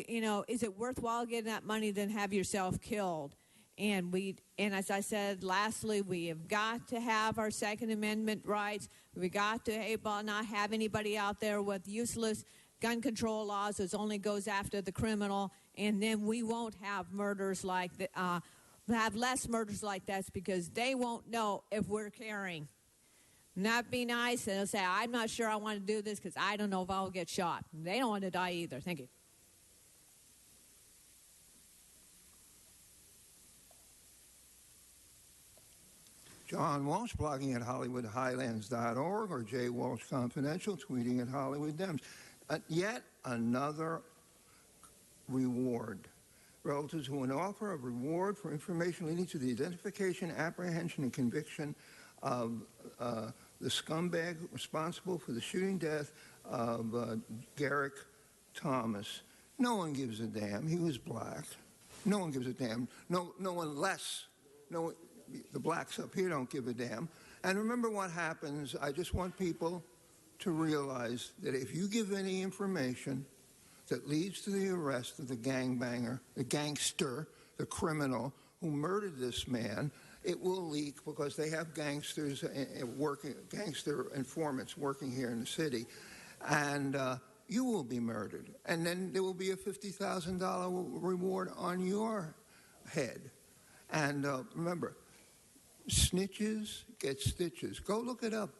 Speaker 1: know, is it worthwhile getting that money than have yourself killed? And as I said, lastly, we have got to have our Second Amendment rights. We got to not have anybody out there with useless gun control laws that only goes after the criminal, and then we won't have murders like have less murders like that, because they won't know if we're carrying. Not be nice, and they'll say, I'm not sure I want to do this because I don't know if I'll get shot. They don't want to die either. Thank you.
Speaker 13: John Walsh, blogging at HollywoodHighlands.org, or J. Walsh Confidential, tweeting at Hollywood Dems. Yet another reward. Relatives who an offer of reward for information leading to the identification, apprehension, and conviction of the scumbag responsible for the shooting death of Garrick Thomas. No one gives a damn. He was black. No one gives a damn. No one less. No, the blacks up here don't give a damn. And remember what happens. I just want people to realize that if you give any information that leads to the arrest of the gangbanger, the gangster, the criminal who murdered this man, it will leak, because they have gangsters working, gangster informants working here in the city, and you will be murdered. And then there will be a $50,000 reward on your head. And remember, snitches get stitches. Go look it up.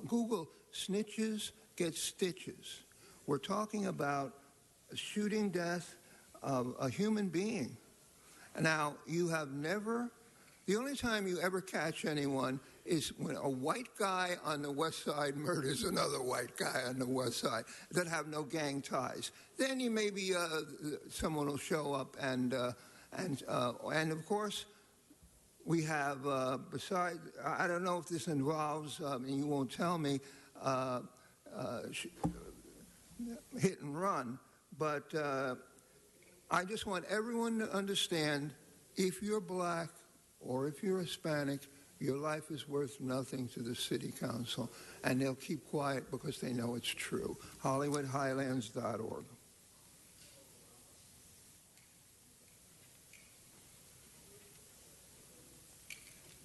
Speaker 13: Google snitches get stitches. We're talking about a shooting death of a human being. Now, you have never, the only time you ever catch anyone is when a white guy on the west side murders another white guy on the west side that have no gang ties. Then you maybe someone will show up, and of course we have besides. I don't know if this involves, and you won't tell me, hit and run, but I just want everyone to understand: if you're black or if you're Hispanic, your life is worth nothing to the city council, and they'll keep quiet because they know it's true. HollywoodHighlands.org.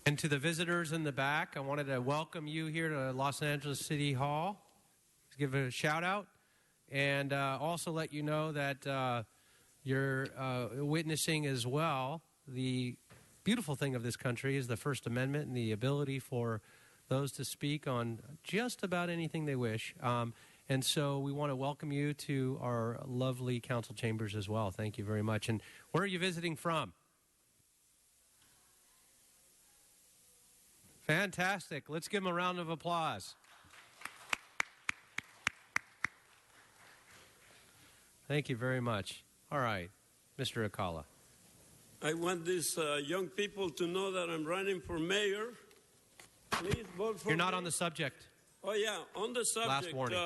Speaker 10: And to the visitors in the back, I wanted to welcome you here to Los Angeles City Hall. Give a shout out, and also let you know that you're witnessing as well the beautiful thing of this country is the First Amendment and the ability for those to speak on just about anything they wish. And so we want to welcome you to our lovely council chambers as well. Thank you very much. And where are you visiting from? Fantastic. Let's give them a round of applause. Thank you very much. All right, Mr. Akala.
Speaker 14: I want these young people to know that I'm running for mayor. Please vote for me.
Speaker 10: You're not on the subject.
Speaker 14: Oh, yeah, on the subject.
Speaker 10: Last warning.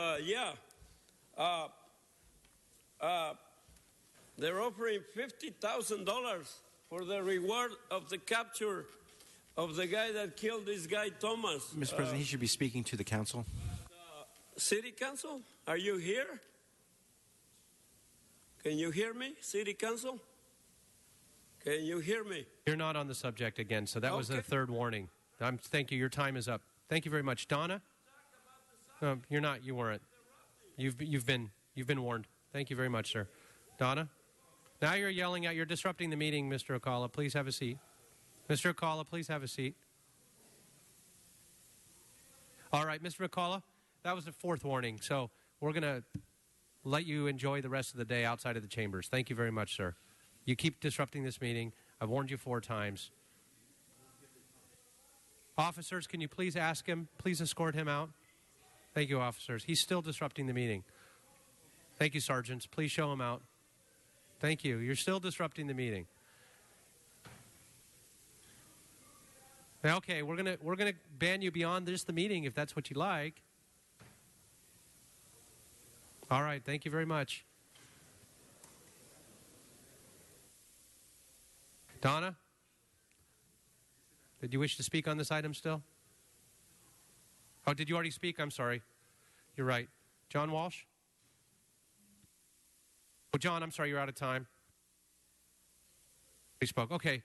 Speaker 14: They're offering $50,000 for the reward of the capture of the guy that killed this guy, Thomas.
Speaker 5: Mr. President, he should be speaking to the council.
Speaker 14: City Council, are you here? Can you hear me, City Council? Can you hear me?
Speaker 10: You're not on the subject again, so that was the third warning. Thank you. Your time is up. Thank you very much, Donna. No, you're not. You weren't. You've been warned. Thank you very much, sir. Donna. Now you're yelling out. You're disrupting the meeting, Mr. Akala. Please have a seat. Mr. Akala, please have a seat. All right, Mr. Akala. That was the fourth warning. So we're going to let you enjoy the rest of the day outside of the chambers. Thank you very much, sir. You keep disrupting this meeting. I've warned you 4 times. Officers, can you please ask him? Please escort him out. Thank you, officers. He's still disrupting the meeting. Thank you, sergeants. Please show him out. Thank you. You're still disrupting the meeting. Okay, we're gonna ban you beyond just the meeting if that's what you like. All right. Thank you very much. Donna, did you wish to speak on this item still? Oh, did you already speak? I'm sorry. You're right. John Walsh? Oh, John, I'm sorry, you're out of time. He spoke. Okay.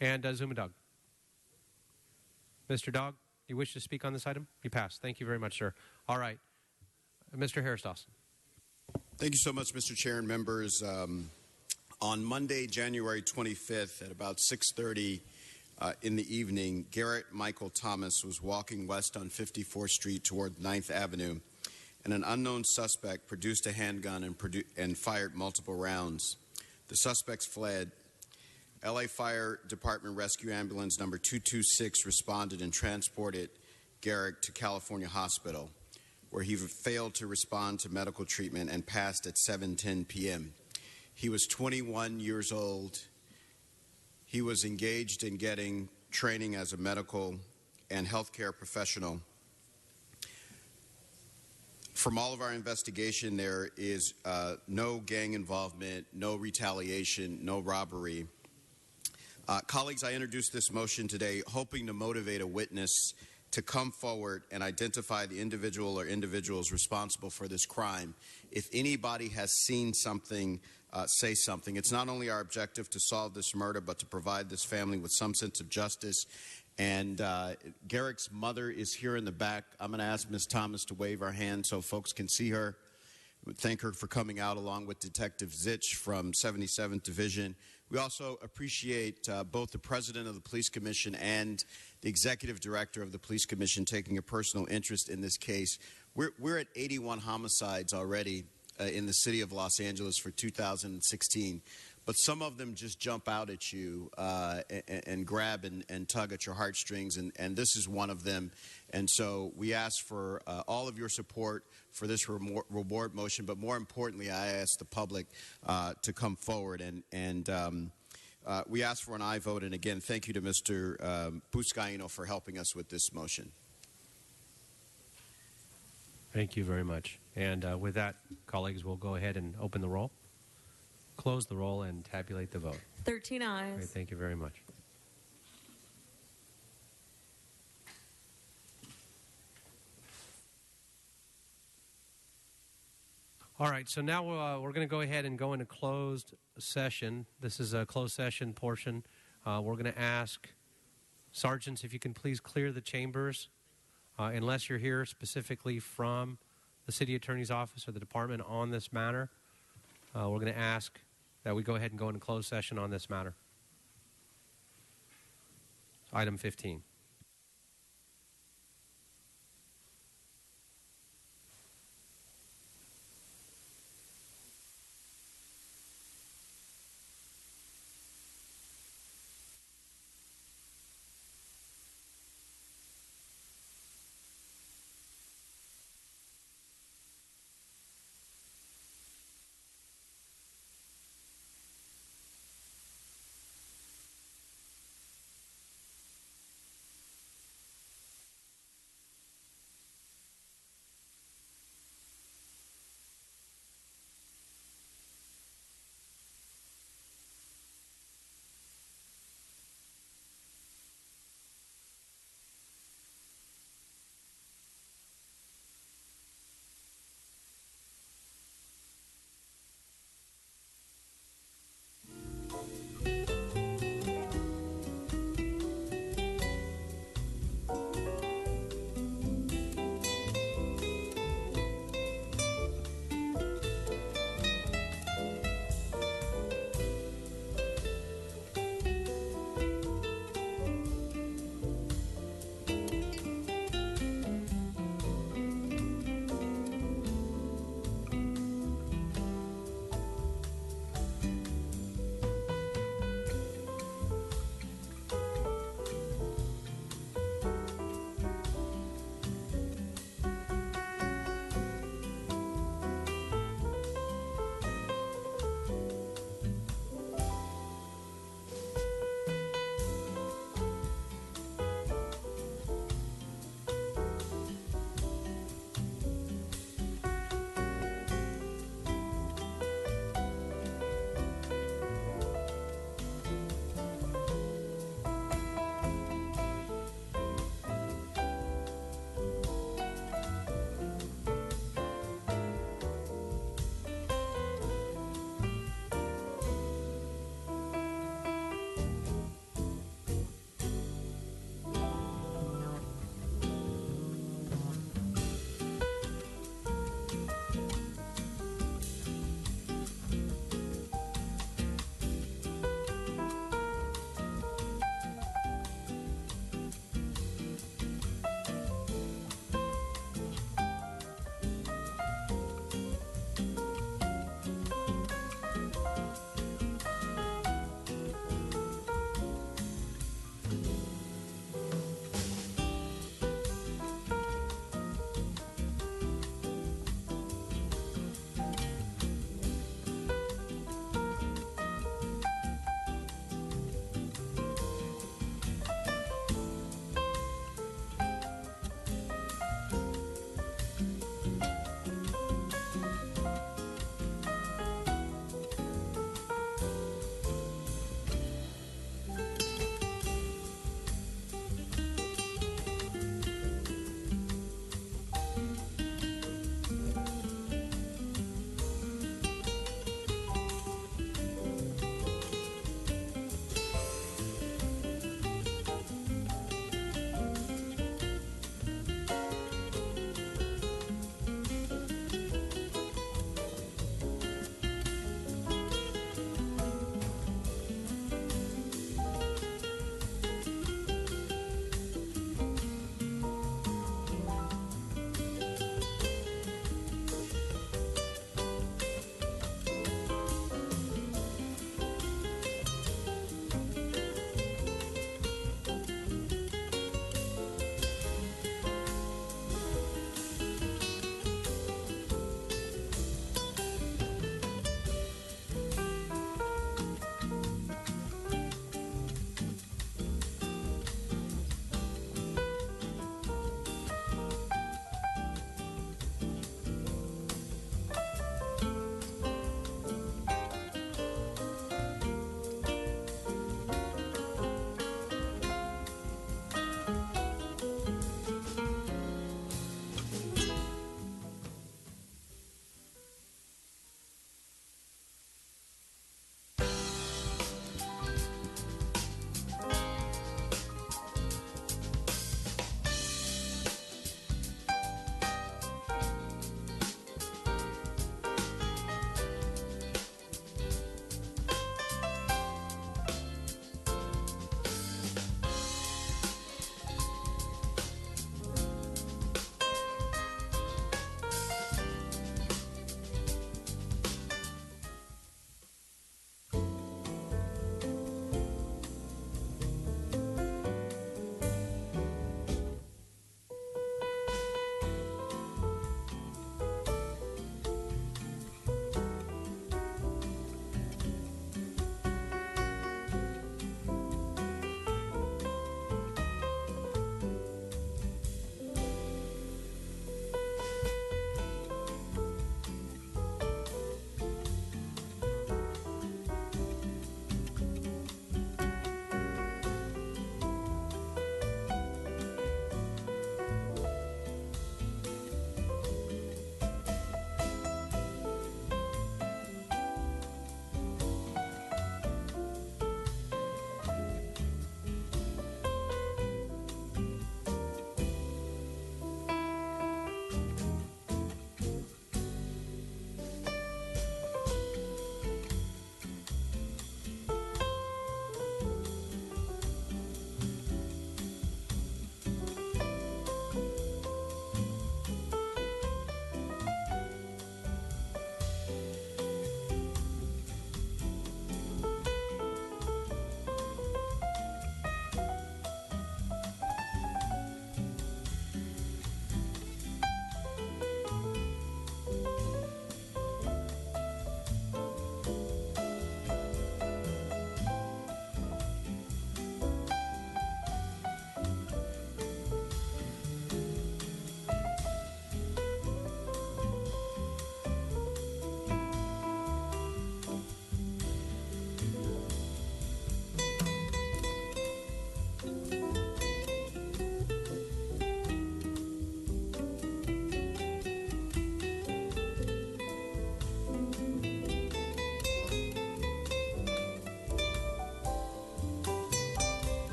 Speaker 10: And Zuma Dog. Mr. Dog, you wish to speak on this item? You passed. Thank you very much, sir. All right. Mr. Harris-Dawson.
Speaker 7: Thank you so much, Mr. Chair and members. On Monday, January 25th at about 6:30 in the evening, Garrett Michael Thomas was walking west on 54th Street toward 9th Avenue, and an unknown suspect produced a handgun and fired multiple rounds. The suspects fled. LA Fire Department Rescue Ambulance number 226 responded and transported Garrett to California Hospital, where he failed to respond to medical treatment and passed at 7:10 p.m. He was 21 years old. He was engaged in getting training as a medical and healthcare professional. From all of our investigation, there is no gang involvement, no retaliation, no robbery. Colleagues, I introduced this motion today hoping to motivate a witness to come forward and identify the individual or individuals responsible for this crime. If anybody has seen something, say something. It's not only our objective to solve this murder, but to provide this family with some sense of justice. And Garrick's mother is here in the back. I'm going to ask Ms. Thomas to wave her hand so folks can see her. We thank her for coming out along with Detective Zitch from 77th Division. We also appreciate both the President of the Police Commission and the Executive Director of the Police Commission taking a personal interest in this case. We're at 81 homicides already in the city of Los Angeles for 2016. but some of them just jump out at you and grab and tug at your heartstrings, and this is one of them. And so we ask for all of your support for this reward motion, but more importantly, I ask the public to come forward, and we ask for an aye vote. And again, thank you to Mr. Buscaino for helping us with this motion.
Speaker 10: Thank you very much. And with that, colleagues, we'll go ahead and open the roll, close the roll, and tabulate the vote.
Speaker 16: 13 ayes.
Speaker 10: Great, thank you very much. All right, so now we're going to go ahead and go into closed session. This is a closed session portion. We're going to ask sergeants if you can please clear the chambers. Unless you're here specifically from the city attorney's office or the department on this matter, we're going to ask that we go ahead and go into closed session on this matter. Item 15.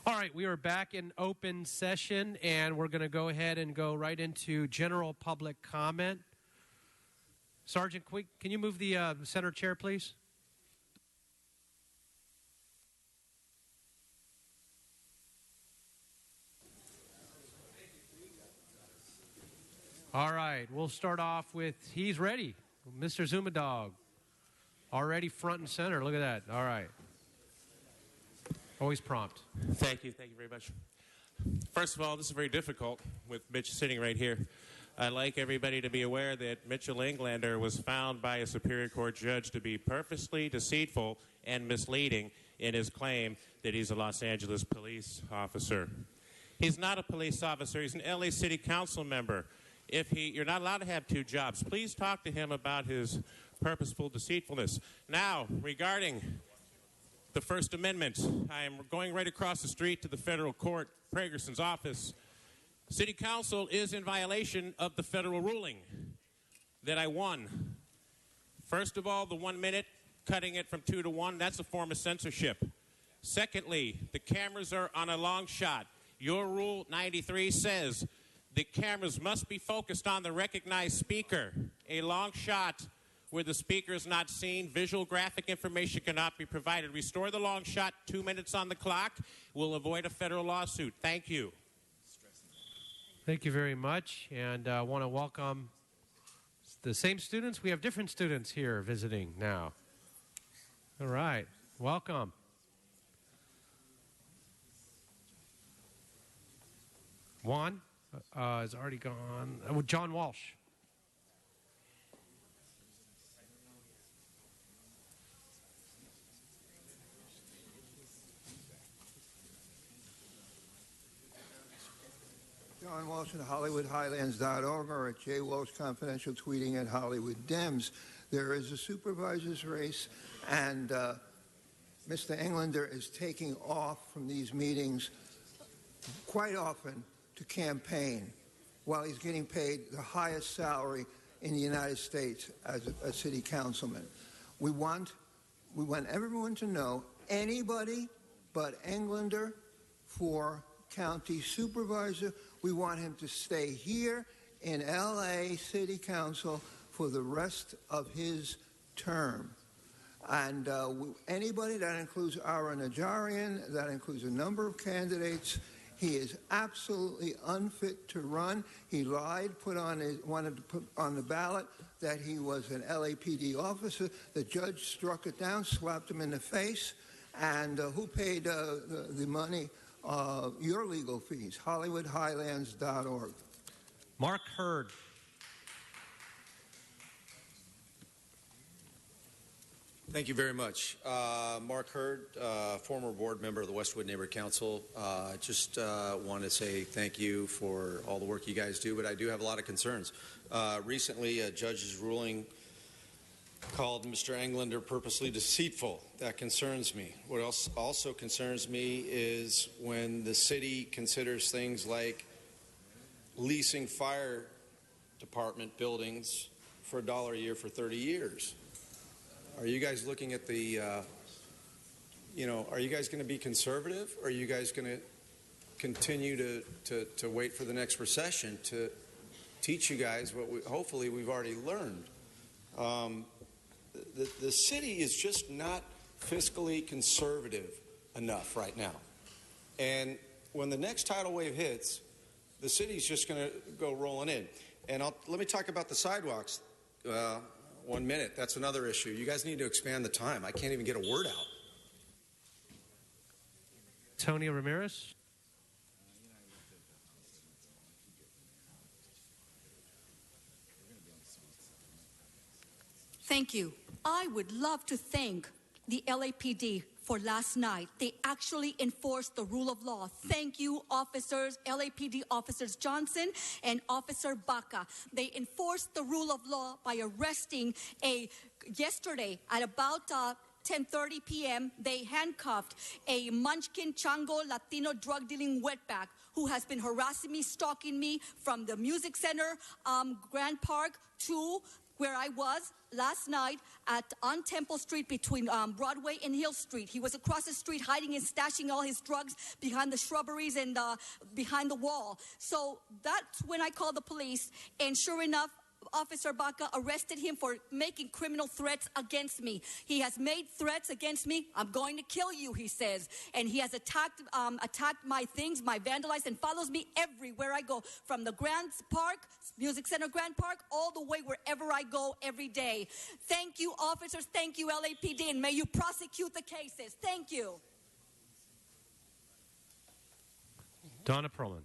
Speaker 10: All right, we are back in open session, and we're going to go ahead and go right into general public comment. Sergeant, can you move the center chair, please? All right, we'll start off with, he's ready, Mr. Zumadog. Already front and center, look at that. All right. Always prompt.
Speaker 2: Thank you very much. First of all, this is very difficult with Mitch sitting right here. I'd like everybody to be aware that Mitchell Englander was found by a Superior Court judge to be purposely deceitful and misleading in his claim that he's a Los Angeles police officer. He's not a police officer. He's an LA City Council member. You're not allowed to have two jobs. Please talk to him about his purposeful deceitfulness. Now, regarding the First Amendment, I am going right across the street to the federal court, Pragerson's office. City Council is in violation of the federal ruling that I won. First of all, the 1 minute, cutting it from 2 to 1, that's a form of censorship. Secondly, the cameras are on a long shot. Your Rule 93 says the cameras must be focused on the recognized speaker. A long shot where the speaker is not seen, visual graphic information cannot be provided. Restore the long shot, 2 minutes on the clock. We'll avoid a federal lawsuit. Thank you.
Speaker 10: Thank you very much, and I want to welcome the same students. We have different students here visiting now. All right, welcome. Juan is already gone. John Walsh.
Speaker 13: John Walsh at HollywoodHighlands.org or at J. Walsh Confidential tweeting at Hollywood Dems. There is a supervisor's race, and Mr. Englander is taking off from these meetings quite often to campaign while he's getting paid the highest salary in the United States as a city councilman. We want everyone to know anybody but Englander for county supervisor. We want him to stay here in LA City Council for the rest of his term. And anybody, that includes Ara Najarian, that includes a number of candidates. He is absolutely unfit to run. He lied, wanted to put on the ballot that he was an LAPD officer. The judge struck it down, slapped him in the face. And who paid the money? Your legal fees. HollywoodHighlands.org.
Speaker 10: Mark Hurd.
Speaker 4: Thank you very much. Mark Hurd, former board member of the Westwood Neighborhood Council. Just want to say thank you for all the work you guys do, but I do have a lot of concerns. Recently, a judge's ruling called Mr. Englander purposely deceitful. That concerns me. What else also concerns me is when the city considers things like leasing fire department buildings for $1 a year for 30 years. Are you guys looking at the, are you guys going to be conservative? Or are you guys going to continue to wait for the next recession to teach you guys what hopefully we've already learned? The city is just not fiscally conservative enough right now. And when the next tidal wave hits, the city's just going to go rolling in. And let me talk about the sidewalks. 1 minute. That's another issue. You guys need to expand the time. I can't even get a word out.
Speaker 10: Tony Ramirez.
Speaker 17: Thank you. I would love to thank the LAPD for last night. They actually enforced the rule of law. Thank you, officers, LAPD officers Johnson and Officer Baca. They enforced the rule of law by arresting yesterday at about 10:30 p.m., they handcuffed a Munchkin Chango Latino drug dealing wetback who has been harassing me, stalking me from the Music Center, Grand Park to where I was last night on Temple Street between Broadway and Hill Street. He was across the street hiding and stashing all his drugs behind the shrubberies and behind the wall. So that's when I called the police, and sure enough, Officer Baca arrested him for making criminal threats against me. He has made threats against me. I'm going to kill you, he says. And he has attacked my things, my vandalized, and follows me everywhere I go, from the Grand Park, Music Center Grand Park, all the way wherever I go every day. Thank you, officers. Thank you, LAPD, and may you prosecute the cases. Thank you.
Speaker 10: Donna Perlman.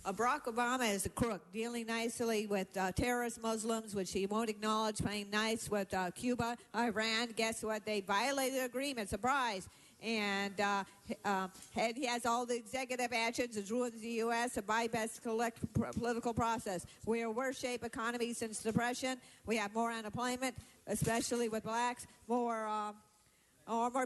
Speaker 1: Barack Obama is a crook, dealing nicely with terrorist Muslims, which he won't acknowledge, playing nice with Cuba, Iran. Guess what? They violated the agreement. Surprise. And he has all the executive actions. It ruins the U.S. and bypass political process. We are worst shape economy since Depression. We have more unemployment, especially with blacks, more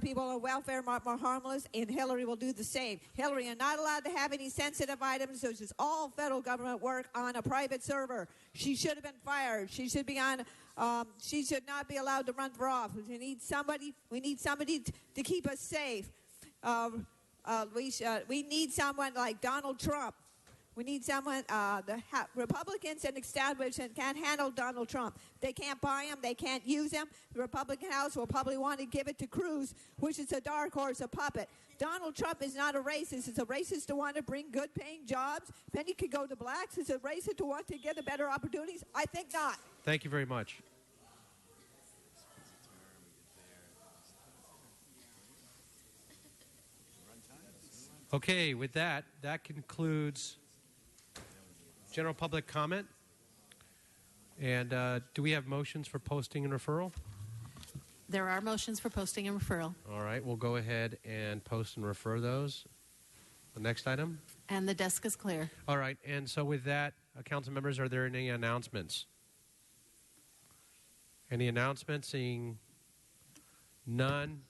Speaker 1: people on welfare, more harmless, and Hillary will do the same. Hillary is not allowed to have any sensitive items, which is all federal government work, on a private server. She should have been fired. She should be on. She should not be allowed to run for office. We need somebody to keep us safe. We need someone like Donald Trump. We need someone, the Republicans and establishment can't handle Donald Trump. They can't buy him. They can't use him. The Republican House will probably want to give it to Cruz, which is a dark horse, a puppet. Donald Trump is not a racist. It's a racist to want to bring good-paying jobs. Then he could go to blacks. It's a racist to want to get the better opportunities. I think not.
Speaker 10: Thank you very much. Okay, with that concludes general public comment. And do we have motions for posting and referral?
Speaker 11: There are motions for posting and referral.
Speaker 10: All right, we'll go ahead and post and refer those. The next item?
Speaker 11: And the desk is clear.
Speaker 10: All right, and so with that, council members, are there any announcements? Any announcements? Seeing none.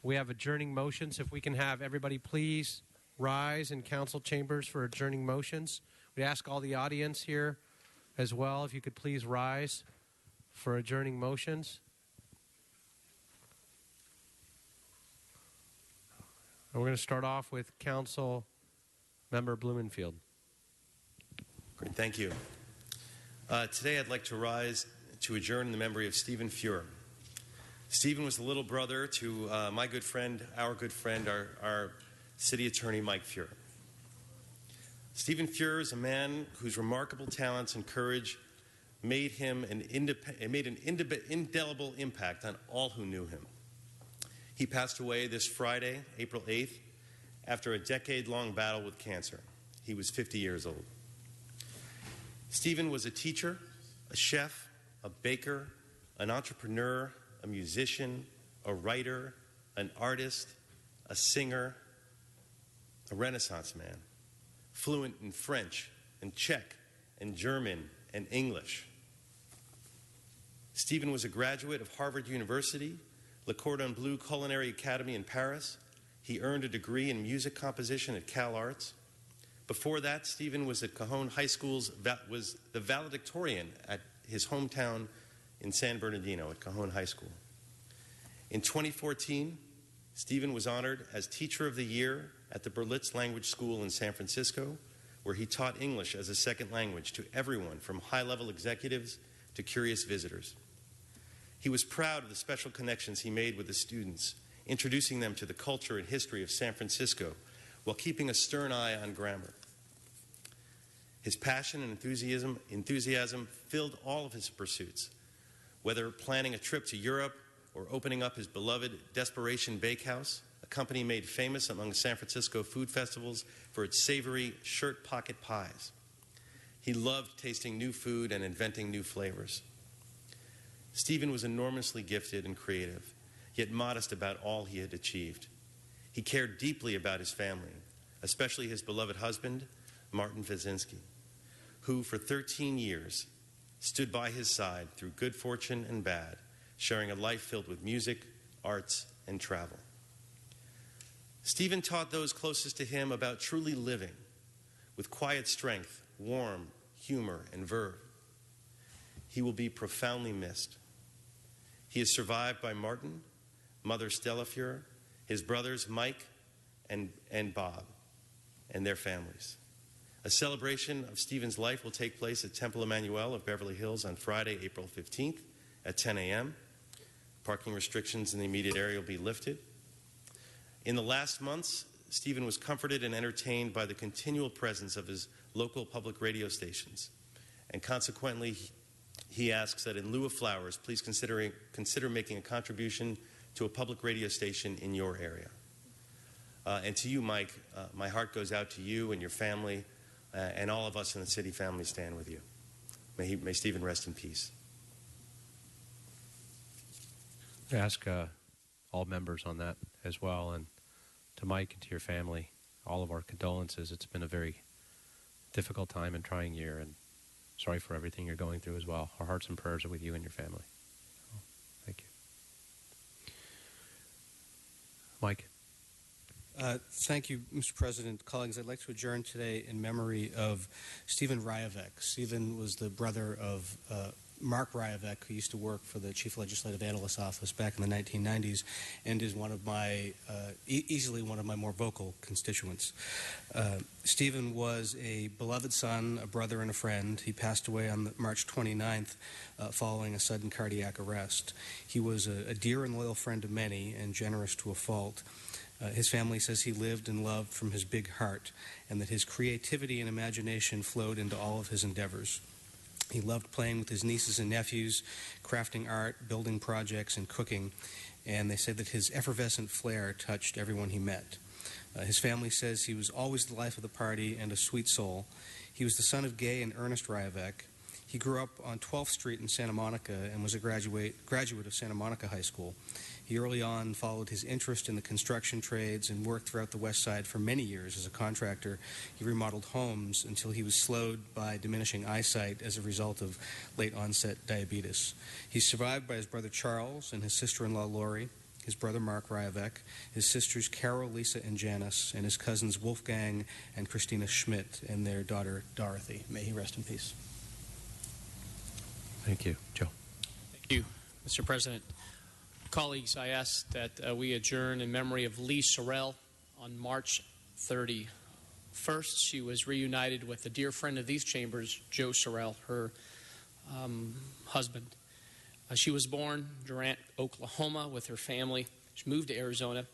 Speaker 10: We have adjourning motions. If we can have everybody please rise in council chambers for adjourning motions. We ask all the audience here as well, if you could please rise for adjourning motions. And we're going to start off with Council Member Blumenfield.
Speaker 12: Great, thank you. Today I'd like to rise to adjourn in the memory of Stephen Fuhrer. Stephen was the little brother to our good friend, our city attorney, Mike Fuhrer. Stephen Fuhrer is a man whose remarkable talents and courage made him an indelible impact on all who knew him. He passed away this Friday, April 8th, after a decade-long battle with cancer. He was 50 years old. Stephen was a teacher, a chef, a baker, an entrepreneur, a musician, a writer, an artist, a singer, a Renaissance man, fluent in French and Czech and German and English. Stephen was a graduate of Harvard University, Le Cordon Bleu Culinary Academy in Paris. He earned a degree in music composition at Cal Arts. Before that, Stephen was at Cajon High School's, was the valedictorian at his hometown in San Bernardino at Cajon High School. In 2014, Stephen was honored as Teacher of the Year at the Berlitz Language School in San Francisco, where he taught English as a second language to everyone from high-level executives to curious visitors. He was proud of the special connections he made with the students, introducing them to the culture and history of San Francisco while keeping a stern eye on grammar. His passion and enthusiasm filled all of his pursuits, whether planning a trip to Europe or opening up his beloved Desperation Bakehouse, a company made famous among San Francisco food festivals for its savory shirt pocket pies. He loved tasting new food and inventing new flavors. Stephen was enormously gifted and creative, yet modest about all he had achieved. He cared deeply about his family, especially his beloved husband, Martin Wyszynski, who for 13 years stood by his side through good fortune and bad, sharing a life filled with music, arts, and travel. Stephen taught those closest to him about truly living with quiet strength, warmth, humor, and verve. He will be profoundly missed. He is survived by Martin, Mother Stella Fuhrer, his brothers Mike and Bob, and their families. A celebration of Stephen's life will take place at Temple Emmanuel of Beverly Hills on Friday, April 15th at 10 a.m. Parking restrictions in the immediate area will be lifted. In the last months, Stephen was comforted and entertained by the continual presence of his local public radio stations. And consequently, he asks that in lieu of flowers, please consider making a contribution to a public radio station in your area. And to you, Mike, my heart goes out to you and your family, and all of us in the city family stand with you. May Stephen rest in peace.
Speaker 10: I ask all members on that as well, and to Mike and to your family, all of our condolences. It's been a very difficult time and trying year, and sorry for everything you're going through as well. Our hearts and prayers are with you and your family. Thank you. Mike.
Speaker 9: Thank you, Mr. President. Colleagues, I'd like to adjourn today in memory of Stephen Ryavec. Stephen was the brother of Mark Ryavec, who used to work for the Chief Legislative Analyst's Office back in the 1990s, and is one of my, easily one of my more vocal constituents. Stephen was a beloved son, a brother, and a friend. He passed away on March 29th following a sudden cardiac arrest. He was a dear and loyal friend of many and generous to a fault. His family says he lived and loved from his big heart, and that his creativity and imagination flowed into all of his endeavors. He loved playing with his nieces and nephews, crafting art, building projects, and cooking, and they say that his effervescent flair touched everyone he met. His family says he was always the life of the party and a sweet soul. He was the son of Gay and Ernest Ryavec. He grew up on 12th Street in Santa Monica and was a graduate of Santa Monica High School. He early on followed his interest in the construction trades and worked throughout the West Side for many years as a contractor. He remodeled homes until he was slowed by diminishing eyesight as a result of late-onset diabetes. He's survived by his brother Charles and his sister-in-law Lori, his brother Mark Ryavec, his sisters Carol, Lisa, and Janice, and his cousins Wolfgang and Christina Schmidt, and their daughter Dorothy. May he rest in peace.
Speaker 10: Thank you. Joe.
Speaker 18: Thank you, Mr. President. Colleagues, I ask that we adjourn in memory of Lee Sorrell on March 31st. She was reunited with a dear friend of these chambers, Joe Sorrell, her husband. She was born in Durant, Oklahoma, with her family. She moved to Arizona,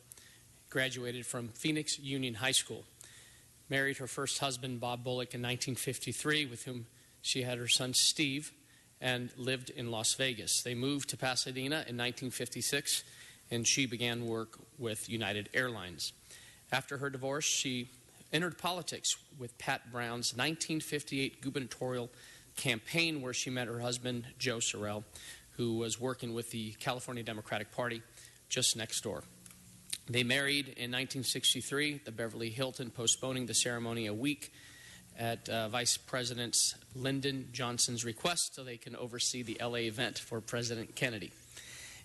Speaker 18: graduated from Phoenix Union High School, married her first husband, Bob Bullock, in 1953, with whom she had her son, Steve, and lived in Las Vegas. They moved to Pasadena in 1956, and she began work with United Airlines. After her divorce, she entered politics with Pat Brown's 1958 gubernatorial campaign, where she met her husband, Joe Sorrell, who was working with the California Democratic Party just next door. They married in 1963 at the Beverly Hilton, postponing the ceremony a week at Vice President Lyndon Johnson's request so they can oversee the LA event for President Kennedy.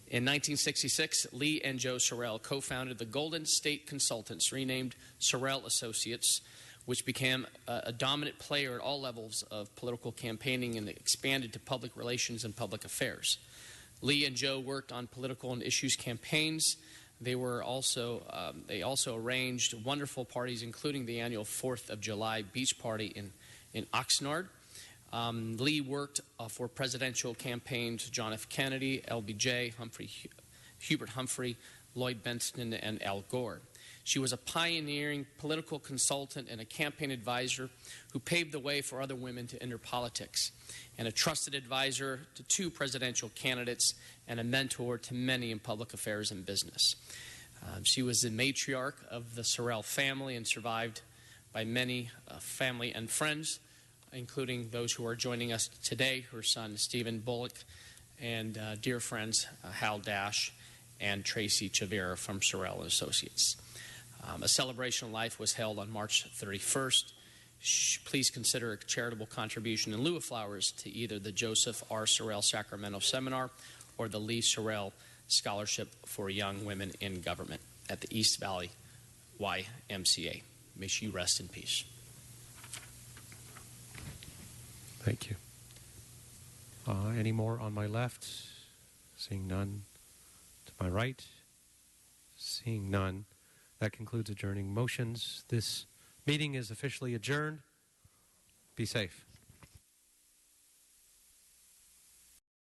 Speaker 18: In 1966, Lee and Joe Sorrell co-founded the Golden State Consultants, renamed Sorrell Associates, which became a dominant player at all levels of political campaigning and expanded to public relations and public affairs. Lee and Joe worked on political and issues campaigns. They also arranged wonderful parties, including the annual 4th of July Beach Party in Oxnard. Lee worked for presidential campaigns John F. Kennedy, LBJ, Hubert Humphrey, Lloyd Bentsen, and Al Gore. She was a pioneering political consultant and a campaign advisor who paved the way for other women to enter politics, and a trusted advisor to 2 presidential candidates and a mentor to many in public affairs and business. She was the matriarch of the Sorrell family and survived by many family and friends, including those who are joining us today, her son Stephen Bullock, and dear friends Hal Dash and Tracy Chavera from Sorrell Associates. A celebration of life was held on March 31st. Please consider a charitable contribution in lieu of flowers to either the Joseph R. Sorrell Sacramento Seminar or the Lee Sorrell Scholarship for Young Women in Government at the East Valley YMCA. May she rest in peace.
Speaker 10: Thank you. Any more on my left? Seeing none. To my right? Seeing none. That concludes adjourning motions. This meeting is officially adjourned. Be safe.